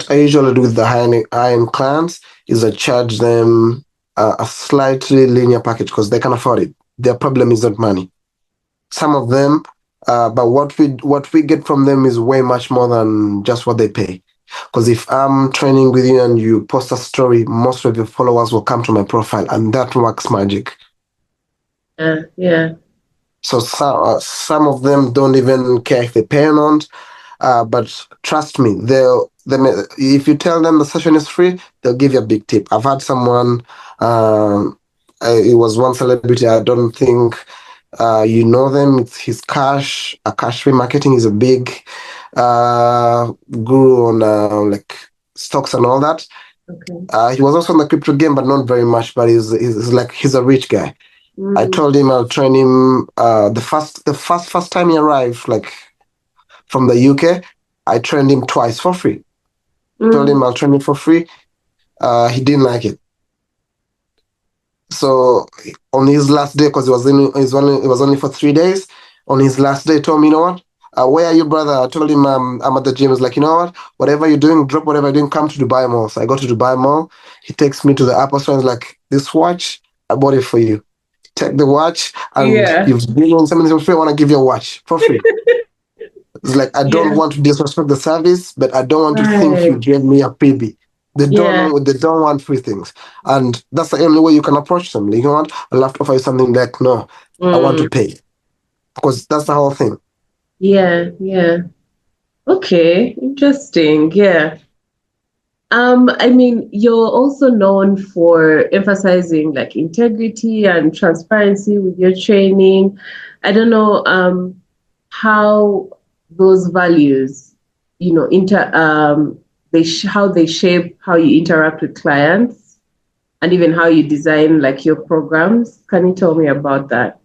I usually do with the high-end clients is I charge them a slightly linear package because they can afford it. Their problem is not money. Some of them, but what we get from them is way much more than just what they pay. Because if I'm training with you and you post a story, most of your followers will come to my profile, and that works magic. Yeah. So some of them don't even care if they pay or not. But trust me, if you tell them the session is free, they'll give you a big tip. I've had someone, it was one celebrity, I don't think you know them. It's his Cash free marketing is a big guru on like stocks and all that. Okay. He was also in the crypto game, but not very much. But he's a rich guy. I told him I'll train him. The first time he arrived, like from the UK, I trained him twice for free. Told him I'll train him for free. He didn't like it. So on his last day, because it was only for 3 days. On his last day, he told me, you know what? Where are you, brother? I told him I'm at the gym. He's like, you know what? Whatever you're doing, drop whatever you're doing. Come to Dubai Mall. So I go to Dubai Mall. He takes me to the Apple store. And he's like, this watch, I bought it for you. Take the watch, and Yeah. you've been on something for free. I want to give you a watch for free. It's like I don't want to disrespect the service, but I don't want to think you gave me a freebie. They don't want free things, and that's the only way you can approach them. You know what? I'll have to offer you something like, no, I want to pay, because that's the whole thing. Yeah. Okay, interesting. Yeah. I mean, you're also known for emphasizing like integrity and transparency with your training. I don't know how those values, how they shape how you interact with clients and even how you design like your programs. Can you tell me about that?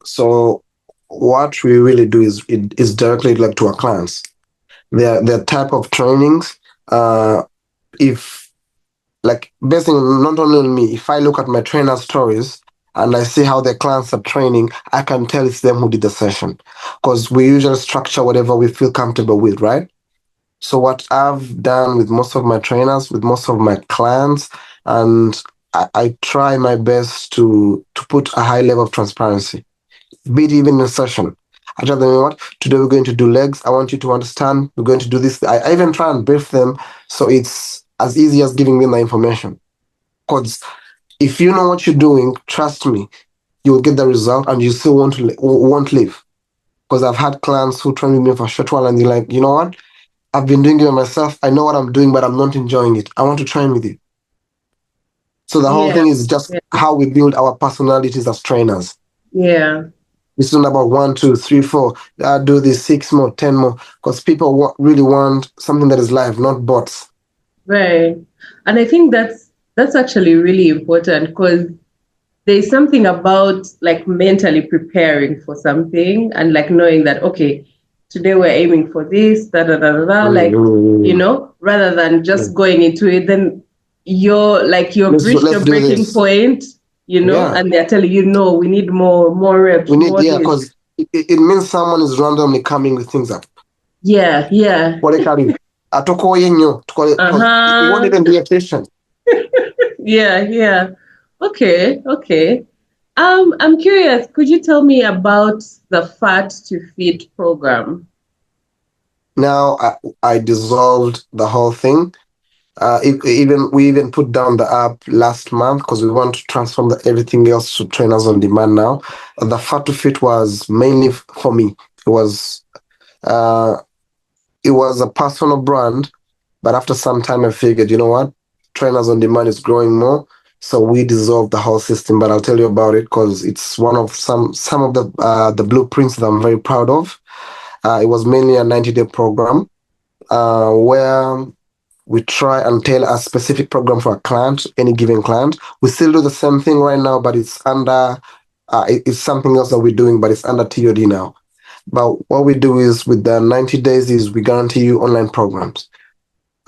So what we really do is directly like to our clients. Their type of trainings. If like based on not only on me, if I look at my trainer stories and I see how their clients are training, I can tell it's them who did the session. Because we usually structure whatever we feel comfortable with, right? So what I've done with most of my trainers, with most of my clients, and I try my best to put a high level of transparency, be it even in a session. I tell them, you know what, today we're going to do legs. I want you to understand we're going to do this. I even try and brief them so it's as easy as giving them the information. Because if you know what you're doing, trust me, you'll get the result and you still won't leave. Because I've had clients who train with me for a short while and they're like, you know what, I've been doing it myself. I know what I'm doing, but I'm not enjoying it. I want to train with you. So the whole Yeah. thing is just how we build our personalities as trainers. Yeah. It's not about 1, 2, 3, 4. Do this 6 more, 10 more, because people really want something that is live, not bots. Right. And I think that's actually really important because there's something about like mentally preparing for something and like knowing that, okay, today we're aiming for this, like, rather than just going into it, then you've reached your breaking point, and they're telling you, no, we need more reps. Because it means someone is randomly coming with things up. Yeah. You won't even be efficient. Yeah. Okay. I'm curious, could you tell me about the Fat to Fit program? Now I dissolved the whole thing. We even put down the app last month because we want to transform everything else to trainers on demand now. The Fat to Fit was mainly for me. Uh, it was a personal brand, but after some time I figured, you know what, trainers on demand is growing more, so we dissolved the whole system. But I'll tell you about it because it's one of some of the blueprints that I'm very proud of. It was mainly a 90-day program where we try and tailor a specific program for a client, any given client. We still do the same thing right now, but it's under it's something else that we're doing, but it's under TOD now. But what we do is with the 90 days is we guarantee you online programs.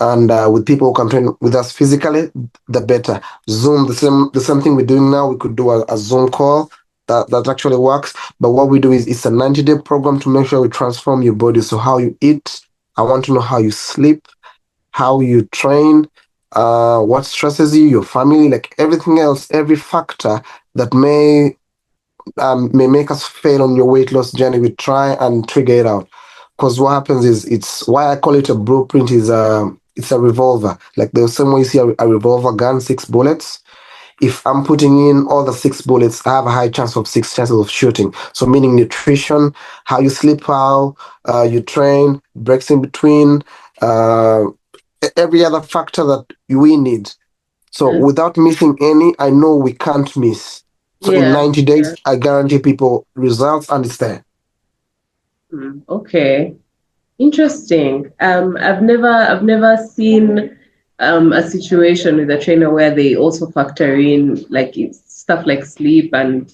And with people who can train with us physically, the better. Zoom, the same thing we're doing now. We could do a Zoom call that actually works. But what we do is it's a 90-day program to make sure we transform your body. So how you eat, I want to know how you sleep, how you train, what stresses you, your family, like everything else, every factor that may make us fail on your weight loss journey. We try and trigger it out. Because what happens is, it's why I call it a blueprint, is it's a revolver. Like the same way you see a revolver gun, 6 bullets. If I'm putting in all the 6 bullets, I have a high chance of 6 chances of shooting. So meaning nutrition, how you sleep, how you train, breaks in between, every other factor that we need. So without missing any, I know we can't miss. So in 90 days, I guarantee people results, and it's there. Okay. Interesting. I've never seen a situation with a trainer where they also factor in like stuff like sleep and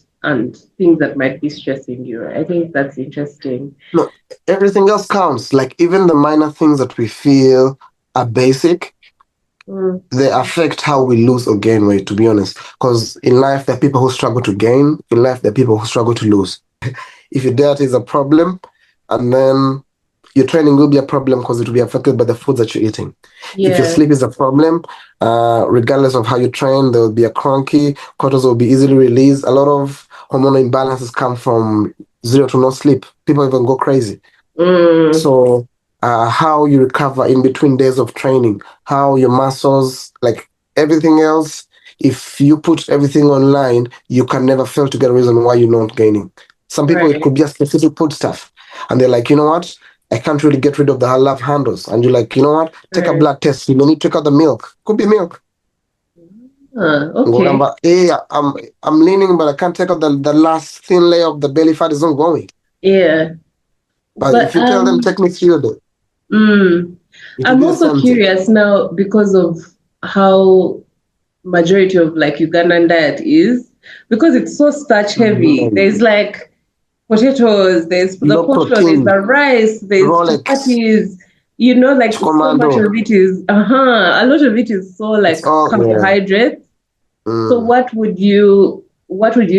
things that might be stressing you. I think that's interesting. No, everything else counts. Like even the minor things that we feel are basic, they affect how we lose or gain weight, to be honest. Because in life, there are people who struggle to gain. In life, there are people who struggle to lose. If your diet is a problem, and then your training will be a problem because it will be affected by the foods that you're eating. If your sleep is a problem, regardless of how you train, there will be a cranky, cortisol will be easily released. A lot of hormonal imbalances come from zero to no sleep. People even go crazy. So how you recover in between days of training, how your muscles, like everything else, if you put everything online, you can never fail to get a reason why you're not gaining. Some people, it could be a specific food stuff. And they're like, you know what? I can't really get rid of the love handles. And you're like, you know what? Take a blood test. You may need to take out the milk. Could be milk. Okay. Hey, I'm leaning, but I can't take out the last thin layer of the belly fat is not going. Yeah. But if you tell them, take me through it. I'm also curious now because of how majority of like Ugandan diet is, because it's so starch heavy. There's like potatoes, there's the potato, there's the rice, there's chapatis, you know, like so much of it is a lot of it is so like carbohydrates. So what would you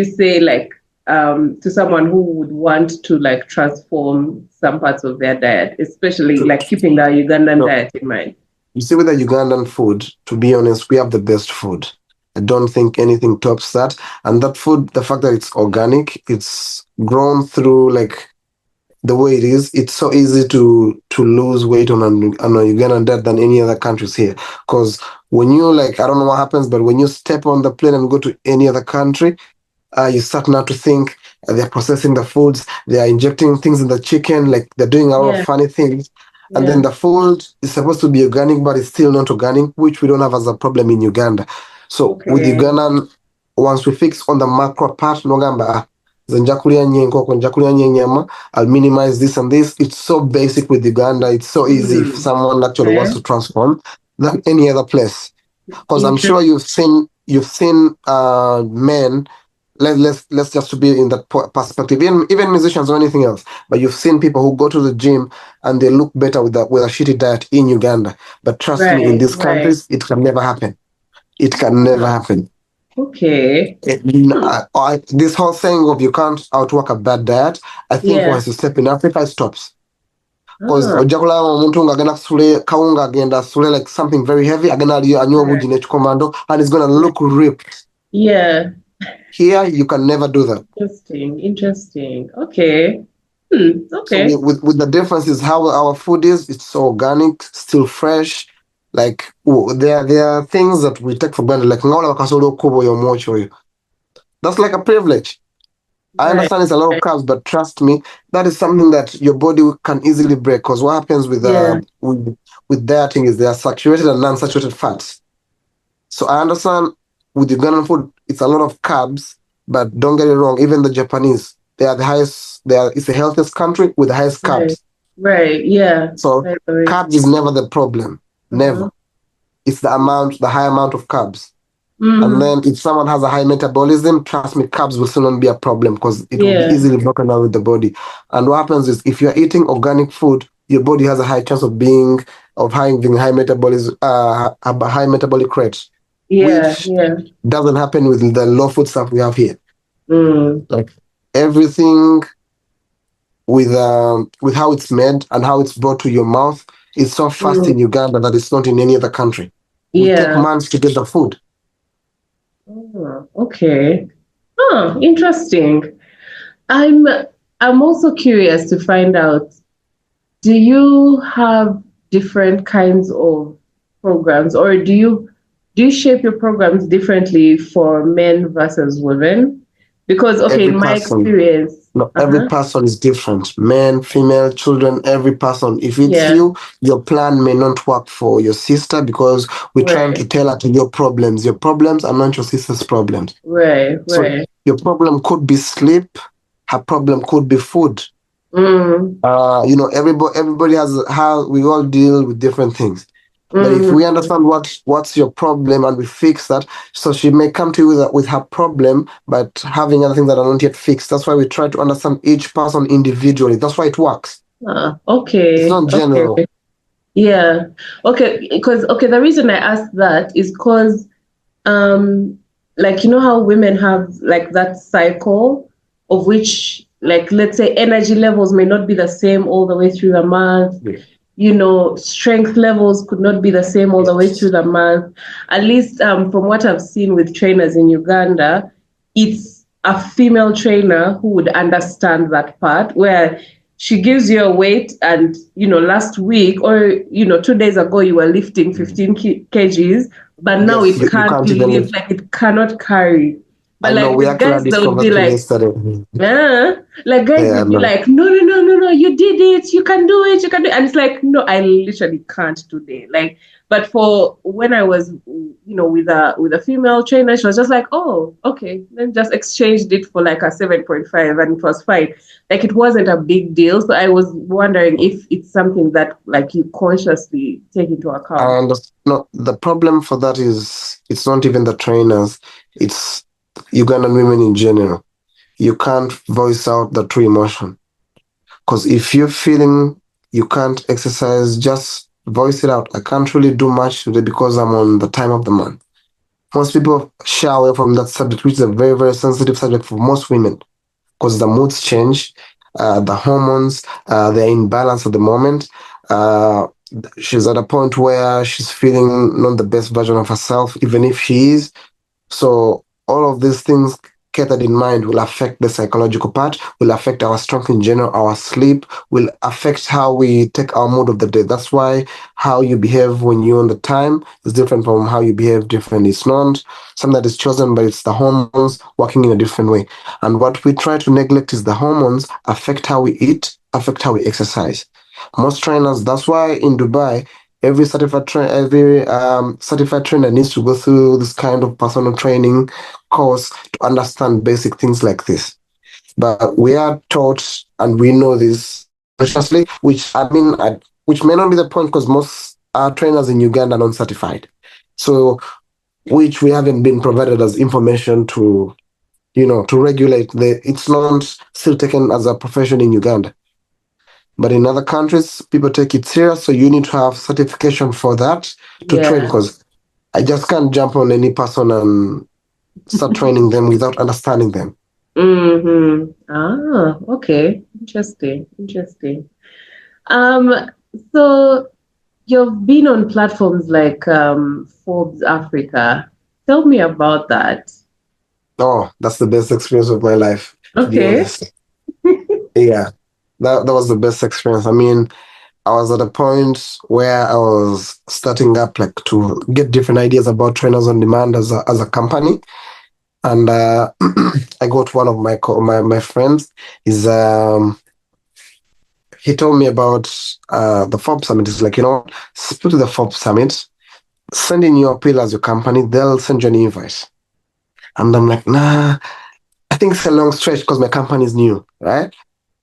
say like to someone who would want to like transform some parts of their diet, especially like keeping the Ugandan diet in mind? You see, with the Ugandan food, to be honest, we have the best food. I don't think anything tops that. And that food, the fact that it's organic, it's grown through like the way it is, it's so easy to lose weight on a Ugandan diet than any other countries here. Because when you like, I don't know what happens, but when you step on the plane and go to any other country, you start now to think they're processing the foods, they are injecting things in the chicken, like they're doing a lot of funny things. And then the food is supposed to be organic, but it's still not organic, which we don't have as a problem in Uganda. So with Ugandan, once we fix on the macro part, I'll minimize this and this. It's so basic with Uganda. It's so easy if someone actually wants to transform than any other place. Because I'm sure you've seen men. Let's just to be in that perspective. Even musicians or anything else. But you've seen people who go to the gym and they look better with a shitty diet in Uganda. But trust me, in these countries, it can never happen. It can never happen. Okay. This whole thing of you can't outwork a bad diet, I think once you step in Africa, it stops. Because like something very heavy, and it's gonna look ripped. Yeah. Here, you can never do that. Interesting. Okay. Okay. So with the difference is how our food is. It's so organic, still fresh. Like there are things that we take for granted, like that's like a privilege. I understand it's a lot of carbs, but trust me, that is something that your body can easily break. Because what happens with dieting is there are saturated and non-saturated fats. So I understand with Ugandan food, it's a lot of carbs, but don't get it wrong. Even the Japanese, they are the highest. It's the healthiest country with the highest carbs. Right. Yeah. So carbs is never the problem. Never. It's the high amount of carbs. And then if someone has a high metabolism, trust me, carbs will still not be a problem because it will be easily broken down with the body. And what happens is if you're eating organic food, your body has a high chance of having high metabolism, a high metabolic rate. Which doesn't happen with the low food stuff we have here. Like everything with how it's made and how it's brought to your mouth is so fast in Uganda that it's not in any other country. We take Yeah. months to get the food. Oh, okay. Oh, interesting. I'm also curious to find out, do you have different kinds of programs, or do you shape your programs differently for men versus women? Because okay, Every in my person, experience, no, every person is different. Men, female, children, every person. If it's yeah, you, your plan may not work for your sister because we're trying to right, tell her to your problems. Your problems are not your sister's problems. right, So right. your problem could be sleep, her problem could be food. Mm, Everybody has how we all deal with different things. But if we mm, understand what's your problem and we fix that, so she may come to you with her problem, but having other things that are not yet fixed. That's why we try to understand each person individually. That's why it works. It's okay, not general. okay. Yeah. Okay, because the reason I asked that is because like you know how women have like that cycle of which, like, let's say energy levels may not be the same all the way through the month. Yeah. Strength levels could not be the same all the way through Yes. the month. At least from what I've seen with trainers in Uganda, it's a female trainer who would understand that part where she gives you a weight and last week or 2 days ago you were lifting 15 kgs, but now Yes, it you can't can't be even lift, live. like it cannot carry. But I know like we with actually guys, had this they would be conversation like, yesterday. like guys Yeah, I would be know. like, no, no, no, no, no, you did it, you can do it, you can do it. And it's like, no, I literally can't today. Like, but for when I was, with a female trainer, she was just like, oh, okay, then just exchanged it for like a 7.5 and it was fine. Like it wasn't a big deal. So I was wondering if it's something that like you consciously take into account. And no, the problem for that is it's not even the trainers, it's Ugandan women in general. You can't voice out the true emotion. Because if you're feeling you can't exercise, just voice it out. I can't really do much today because I'm on the time of the month. Most people shy away from that subject, which is a very, very sensitive subject for most women because the moods change, the hormones, they're in balance at the moment. Uh, she's at a point where she's feeling not the best version of herself, even if she is. So all of these things kept in mind will affect the psychological part, will affect our strength in general, our sleep, will affect how we take our mood of the day. That's why how you behave when you're on the time is different from how you behave different. It's not something that is chosen, but it's the hormones working in a different way. And what we try to neglect is the hormones affect how we eat, affect how we exercise. Most trainers, that's why in Dubai, every certified trainer needs to go through this kind of personal training course to understand basic things like this. But we are taught and we know this consciously, which may not be the point because most trainers in Uganda are non-certified. So which we haven't been provided as information to regulate it's not still taken as a profession in Uganda. But in other countries, people take it serious. So you need to have certification for that to train Yeah. because I just can't jump on any person and start training them without understanding them. Mm-hmm. Ah, okay. Interesting. Interesting. Um, so you've been on platforms like Forbes Africa. Tell me about that. Oh, that's the best experience of my life, to be Okay. honest. Yeah, that was the best experience. I mean, I was at a point where I was starting up like to get different ideas about trainers on demand as a company. And I got one of my friends. He's he told me about the Forbes Summit. He's like, speak to the Forbes Summit, send in your appeal as your company, they'll send you an invite. And I'm like, nah, I think it's a long stretch because my company is new, right?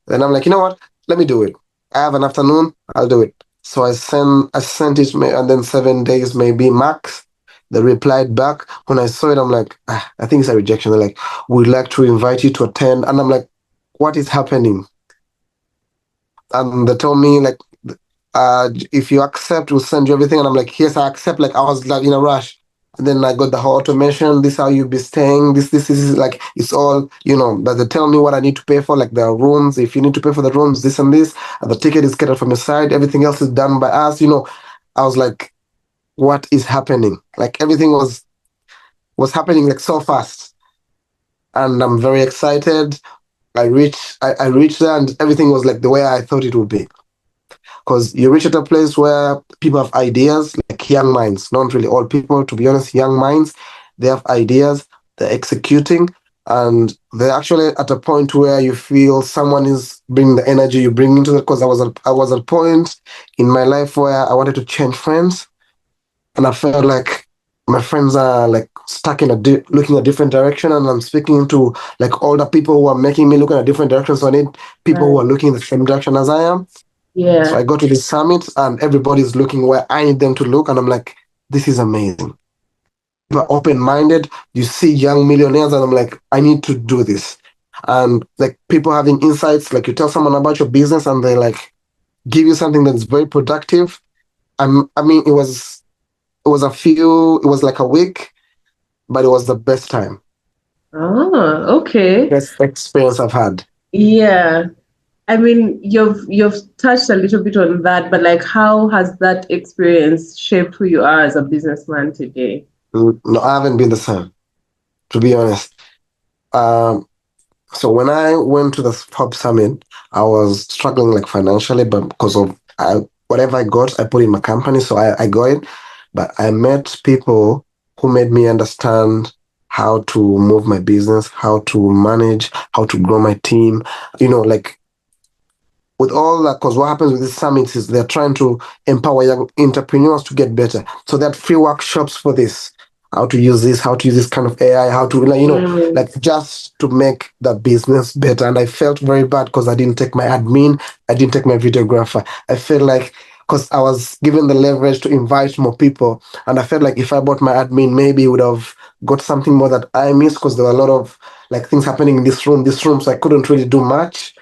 Then I'm like, you know what? Let me do it. I have an afternoon, I'll do it. So I sent it, and then 7 days maybe max. They replied back. When I saw it, I'm like, I think it's a rejection. They're like, we'd like to invite you to attend. And I'm like, what is happening? And they told me like, if you accept, we'll send you everything. And I'm like, yes, I accept. Like I was like in a rush. And then I got the whole automation. This is how you be staying. This is like, it's all, that they tell me what I need to pay for, like the rooms. If you need to pay for the rooms, this and this, and the ticket is catered from your side. Everything else is done by us. I was like, what is happening? Like everything was happening like so fast, and I'm very excited. I reached there, and everything was like the way I thought it would be. Because you reach at a place where people have ideas, like young minds, not really all people, to be honest, young minds, they have ideas, they're executing, and they're actually at a point where you feel someone is bringing the energy you bring into it. Because I was at a point in my life where I wanted to change friends, and I felt like my friends are like stuck in looking a different direction, and I'm speaking to like older people who are making me look in a different direction. So I need people who Right. are looking in the same direction as I am. So Yeah. I go to this summit and everybody's looking where I need them to look. And I'm like, this is amazing. You're open-minded. You see young millionaires and I'm like, I need to do this. And like people having insights, like you tell someone about your business and they like give you something that's very productive. I mean, it was like a week, but it was the best time, Oh, okay. best experience I've had. Yeah. I mean, you've touched a little bit on that, but like, how has that experience shaped who you are as a businessman today? No, I haven't been the same, to be honest. Um, So when I went to the Pub Summit, I was struggling like financially, but because of whatever I got, I put in my company, so I got it. But I met people who made me understand how to move my business, how to manage, how to grow my team. Like with all that, because what happens with these summits is they're trying to empower young entrepreneurs to get better. So they had free workshops for this, how to use this kind of AI, how to, Mm, like just to make the business better. And I felt very bad because I didn't take my admin, I didn't take my videographer. I felt like, because I was given the leverage to invite more people, and I felt like if I bought my admin, maybe it would have got something more that I missed because there were a lot of like things happening in this room, so I couldn't really do much.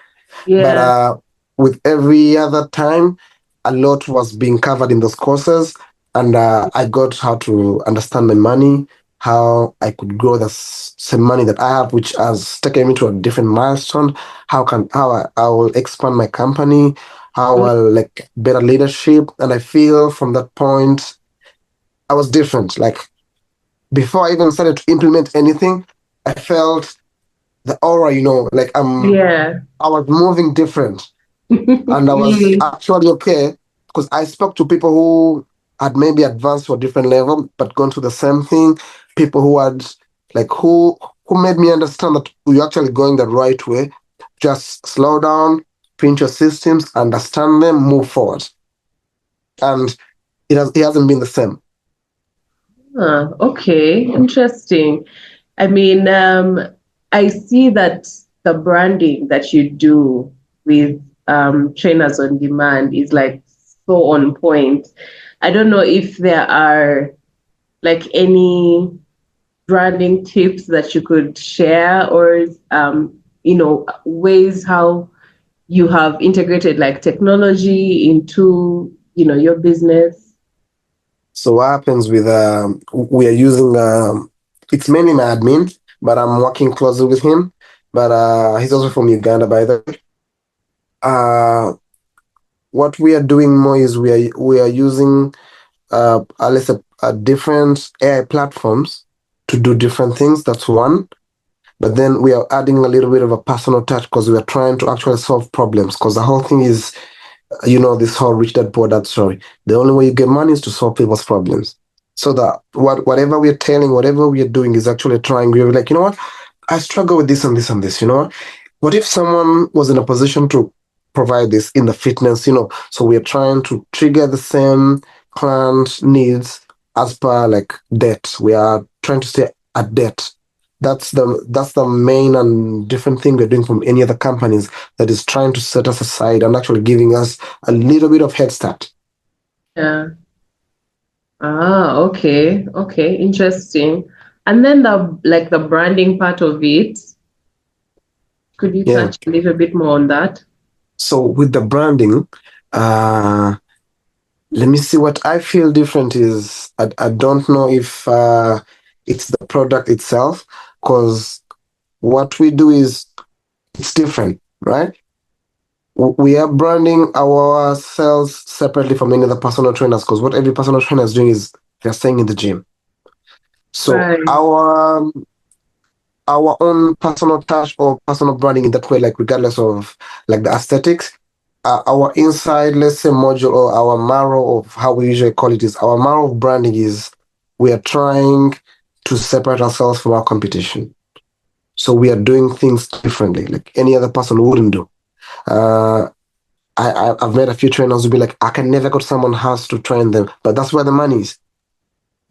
But yeah. with every other time, a lot was being covered in those courses, and I got how to understand my money, how I could grow the same money that I have, which has taken me to a different milestone. I will expand my company, how Mm, I'll like better leadership, and I feel from that point I was different. Like before I even started to implement anything, I felt the aura, like yeah. I was moving different. And I was Mm, actually okay because I spoke to people who had maybe advanced to a different level but gone through the same thing. People who had like who made me understand that we're actually going the right way. Just slow down, print your systems, understand them, move forward. And it hasn't been the same. okay. Interesting. I mean, I see that the branding that you do with trainers on demand is like so on point. I don't know if there are like any branding tips that you could share or ways how you have integrated like technology into your business. So what happens with we are using it's mainly my admin, but I'm working closely with him. But he's also from Uganda, by the way. What we are doing more is we are using let's say different AI platforms to do different things. That's one. But then we are adding a little bit of a personal touch because we are trying to actually solve problems. Because the whole thing is, this whole rich dad poor dad story. The only way you get money is to solve people's problems. So that whatever we're telling, whatever we are doing is actually trying. We're like, you know what? I struggle with this and this and this. You know what if someone was in a position to provide this in the fitness? So we are trying to trigger the same client needs as per like debt. We are trying to stay at debt. That's the main and different thing we're doing from any other companies that is trying to set us aside and actually giving us a little bit of head start. Yeah. Okay, interesting. And then the branding part of it, could you Yeah. touch a little bit more on that? So with the branding, uh, Let me see. What I feel different is I don't know if it's the product itself, because what we do is it's different, right? We are branding ourselves separately from any other personal trainers, because what every personal trainer is doing is they're staying in the gym. So Right. our own personal touch or personal branding in that way, like regardless of like the aesthetics, our inside, let's say, module or our marrow of how we usually call it is our marrow of branding is we are trying to separate ourselves from our competition. So we are doing things differently, like any other person wouldn't do. Uh, I've met a few trainers who be like, I can never go to someone's house to train them, but that's where the money is,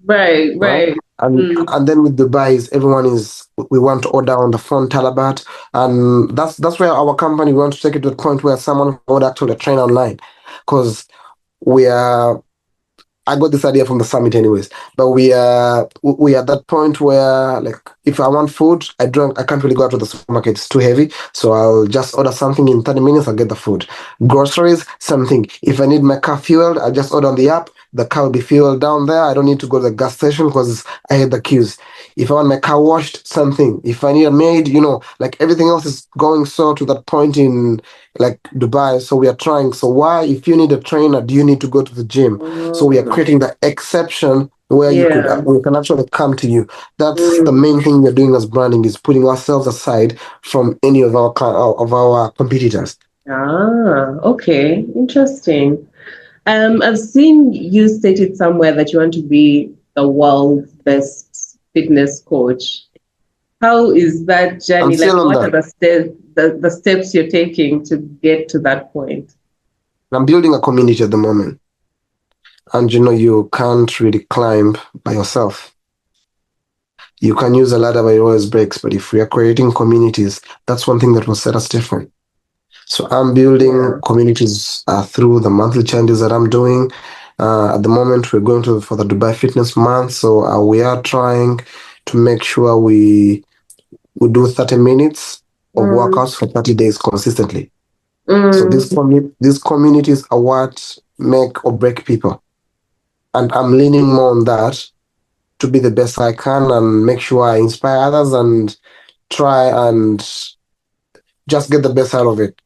Right, right? right. And Mm. and then with Dubai is everyone is we want to order on the phone Talabat, and that's where our company wants to take it to the point where someone would actually train online, because we are I got this idea from the summit anyways, but we are at that point where like if I want food, I can't really go out to the supermarket, it's too heavy. So I'll just order something in 30 minutes, I'll get the food. Groceries, something. If I need my car fueled, I just order on the app, the car will be fueled down there. I don't need to go to the gas station because I hate the queues. If I want my car washed, something. If I need a maid, like everything else is going so to that point in like Dubai. So we are trying. So why, if you need a trainer, do you need to go to the gym? So we are Mm. creating the exception where Yeah. we can actually come to you. That's the Mm. main thing we're doing as branding is putting ourselves aside from any of our competitors. Ah, okay. Interesting. I've seen you stated somewhere that you want to be the world's best fitness coach. How is that I'm journey? Like, still on what are that. the steps you're taking to get to that point? I'm building a community at the moment. And you can't really climb by yourself. You can use a ladder, but it always breaks. But if we are creating communities, that's one thing that will set us different. So I'm building Yeah. communities through the monthly challenges that I'm doing. At the moment, we're going for the Dubai Fitness Month, so we are trying to make sure we do 30 minutes of Mm. workouts for 30 days consistently. So Mm. these communities are what make or break people, and I'm leaning more on that to be the best I can and make sure I inspire others and try and just get the best out of it.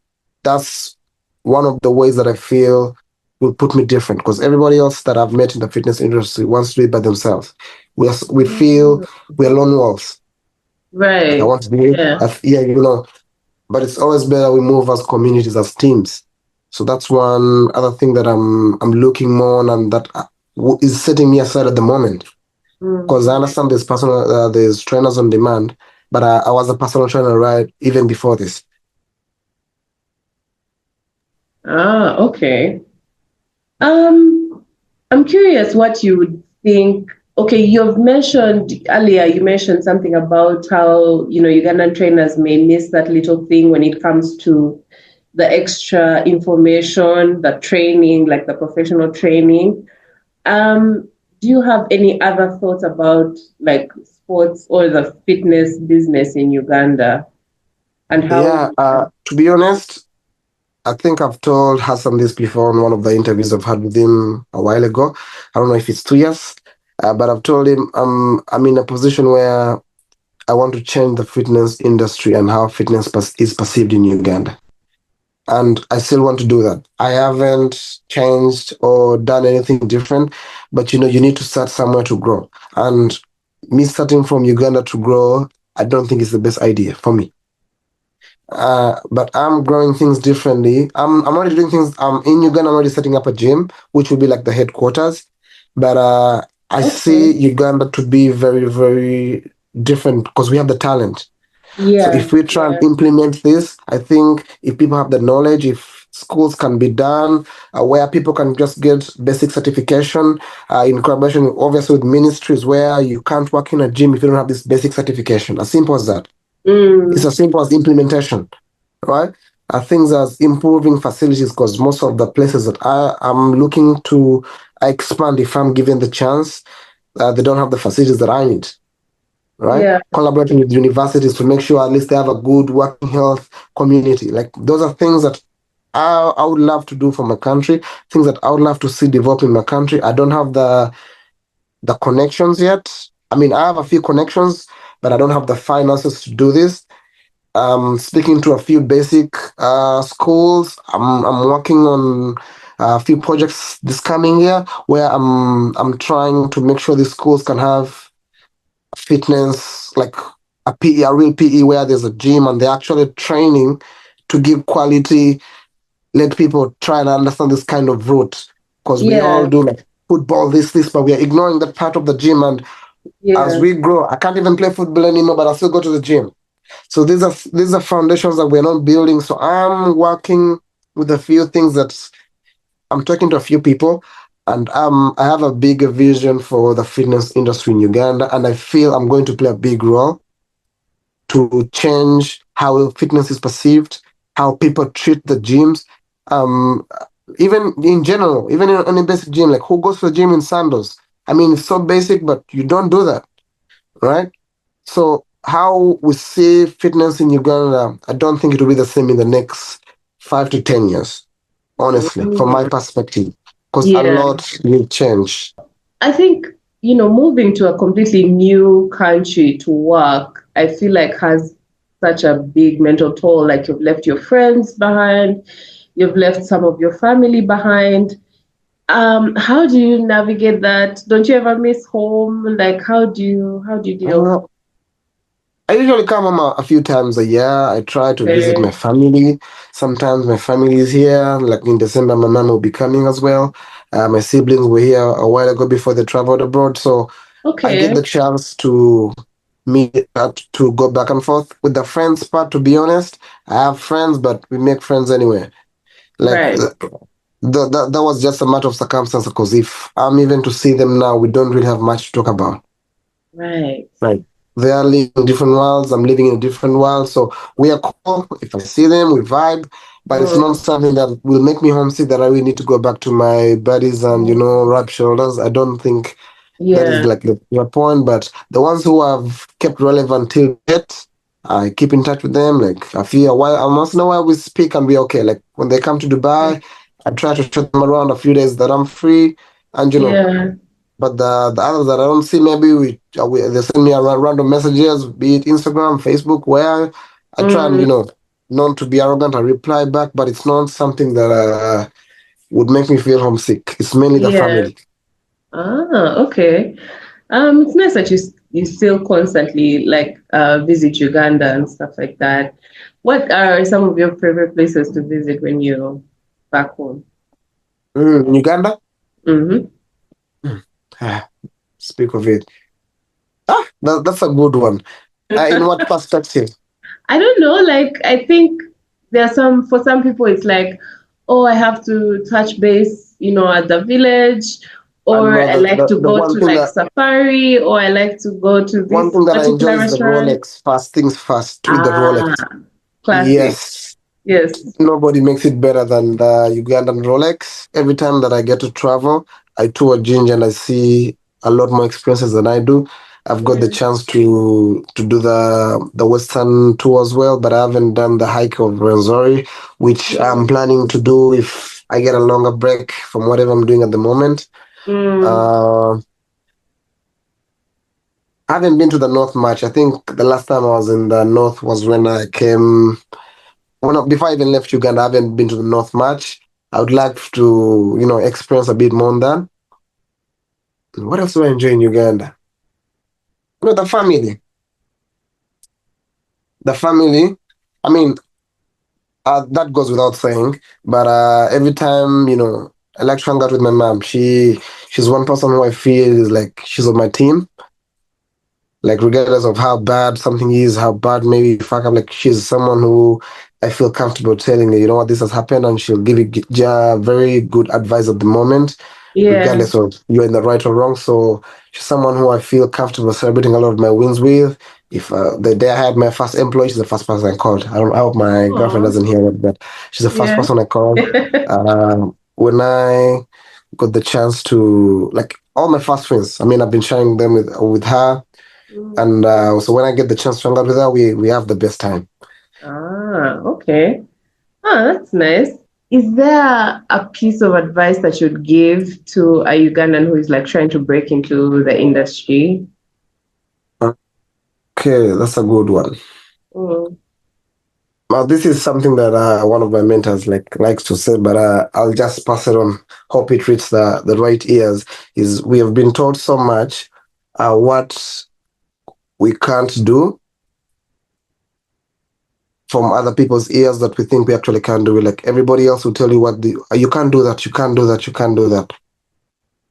That's one of the ways that I feel will put me different, because everybody else that I've met in the fitness industry wants to do it by themselves. We feel Mm. we're lone wolves. Like I Right. want to do it. Yeah. Yeah, but it's always better we move as communities, as teams. So that's one other thing that I'm looking more on, and that is setting me aside at the moment. Because I Mm. understand there's trainers on demand, but I was a personal trainer right even before this. Ah, okay. Um, I'm curious what you would think. Okay, you've mentioned earlier, you mentioned something about how, Ugandan trainers may miss that little thing when it comes to the extra information, the training, like the professional training. Do you have any other thoughts about like sports or the fitness business in Uganda and how? Yeah, to be honest, I think I've told Hassan this before in one of the interviews I've had with him a while ago. I don't know if it's 2 years, but I've told him I'm in a position where I want to change the fitness industry and how fitness is perceived in Uganda. And I still want to do that. I haven't changed or done anything different, but you need to start somewhere to grow. And me starting from Uganda to grow, I don't think it's the best idea for me. But I'm growing things differently. I'm already doing things. In Uganda. I'm already setting up a gym, which will be like the headquarters. But I see Okay. Uganda to be very, very different because we have the talent. So Yeah. if we try and implement this, I think if people have the knowledge, if schools can be done, where people can just get basic certification in collaboration, obviously with ministries, where you can't work in a gym if you don't have this basic certification. As simple as that. It's Mm. as simple as implementation, right? Things as improving facilities, because most of the places that I am looking to expand, if I'm given the chance, they don't have the facilities that I need, right? Yeah. Collaborating with universities to make sure at least they have a good working health community. Like those are things that I would love to do for my country, things that I would love to see develop in my country. I don't have the connections yet. I mean, I have a few connections, but I don't have the finances to do this. Speaking to a few basic schools. I'm working on a few projects this coming year where I'm trying to make sure these schools can have fitness, like a PE, a real PE where there's a gym and they're actually training to give quality, let people try and understand this kind of route. Because we all Yeah. do like football, this, but we are ignoring that part of the gym. And as Yeah. we grow, I can't even play football anymore, but I still go to the gym. So these are foundations that we're not building. So I'm working with a few things that I'm talking to a few people, and I have a bigger vision for the fitness industry in Uganda, and I feel I'm going to play a big role to change how fitness is perceived, how people treat the gyms, um, even in general, even in a basic gym, like who goes to the gym in sandals? I mean, it's so basic, but you don't do that, right? So how we see fitness in Uganda, I don't think it will be the same in the next 5 to 10 years, honestly, from my Mm. perspective, because a Yeah. lot will change. I think, moving to a completely new country to work, I feel like has such a big mental toll. Like you've left your friends behind, you've left some of your family behind. How do you navigate that? Don't you ever miss home? Like how do you deal? Uh, I usually come home a few times a year. I try to visit my Okay. family. Sometimes my family is here. Like in December, my mom will be coming as well. My siblings were here a while ago before they traveled abroad. So I get Okay. the chance to meet, to go back and forth. With the friends part, to be honest, I have friends, but we make friends anyway. Like Right. that was just a matter of circumstance because if I'm even to see them now, we don't really have much to talk about. Right. Right. They are living in different worlds. I'm living in a different world. So we are cool. If I see them, we vibe. But it's not Mm. something that will make me homesick that I really need to go back to my buddies and, rub shoulders. I don't think that is Yeah. like the point. But the ones who have kept relevant till yet, I keep in touch with them. Like I feel a while, once in a while we speak and we okay. Like when they come to Dubai, I try to show them around a few days that I'm free. And Yeah. but the others that I don't see, maybe they send me around random messages, be it Instagram, Facebook, where I try and Mm. not to be arrogant, I reply back, but it's not something that would make me feel homesick. It's mainly the Yeah. family. Okay. It's nice that you still constantly like visit Uganda and stuff like that. What are some of your favorite places to visit when you're back home? In Uganda, Hmm. Hmm. Ah, speak of it. That's a good one. In what perspective? I don't know. Like I think there are some for some people it's like, oh, I have to touch base, at the village, I or know I like to the go to like safari, or I like to go to one this thing that I enjoy particular is the restaurant. Rolex. Fast things fast with the Ah, Rolex. classic. Yes. Yes. Nobody makes it better than the Ugandan Rolex. Every time that I get to travel, I tour Ginger and I see a lot more experiences than I do. I've got the Yeah. chance to do the Western tour as well, but I haven't done the hike of Rwenzori, which I'm planning to do if I get a longer break from whatever I'm doing at the moment. Mm. Uh, I haven't been to the north much. I think the last time I was in the north was when I came before I even left Uganda. I haven't been to the north much. I would like to, experience a bit more on that. What else do I enjoy in Uganda? The family. The family. I mean, that goes without saying. But every time, I like to hang out with my mom. She's one person who I feel is like she's on my team. Like regardless of how bad something is, how bad maybe fuck up, like she's someone who I feel comfortable telling her, you know what, this has happened, and she'll give you very good advice at the moment, Yeah. regardless of you're in the right or wrong. So she's someone who I feel comfortable celebrating a lot of my wins with. If the day I had my first employee, she's the first person I called. I hope my girlfriend Aw. doesn't hear it, but she's the first Yeah. person I called. When I got the chance to like all my first friends, I mean, I've been sharing them with her, Mm. and so when I get the chance to hang out with her, we have the best time. Okay. Ah, that's nice. Is there a piece of advice that you'd give to a Ugandan who is like trying to break into the industry? Okay, that's a good one. Mm. Now, this is something that one of my mentors likes to say, but I'll just pass it on. Hope it reaches the right ears. Is we have been taught so much what we can't do from other people's ears that we think we actually can't do. Like everybody else will tell you you can't do that, you can't do that, you can't do that.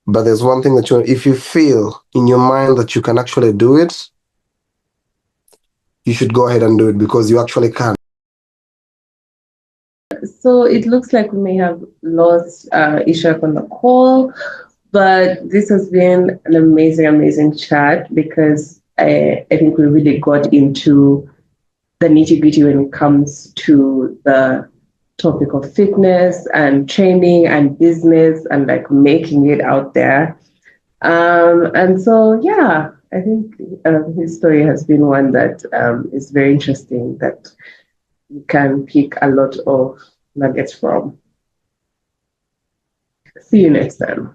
But there's one thing that if you feel in your mind that you can actually do it, you should go ahead and do it because you actually can. So it looks like we may have lost Ishaq on the call, but this has been an amazing, amazing chat because I think we really got into the nitty-gritty when it comes to the topic of fitness and training and business and like making it out there. And so, yeah, I think his story has been one that is very interesting that you can pick a lot of nuggets from. See you next time.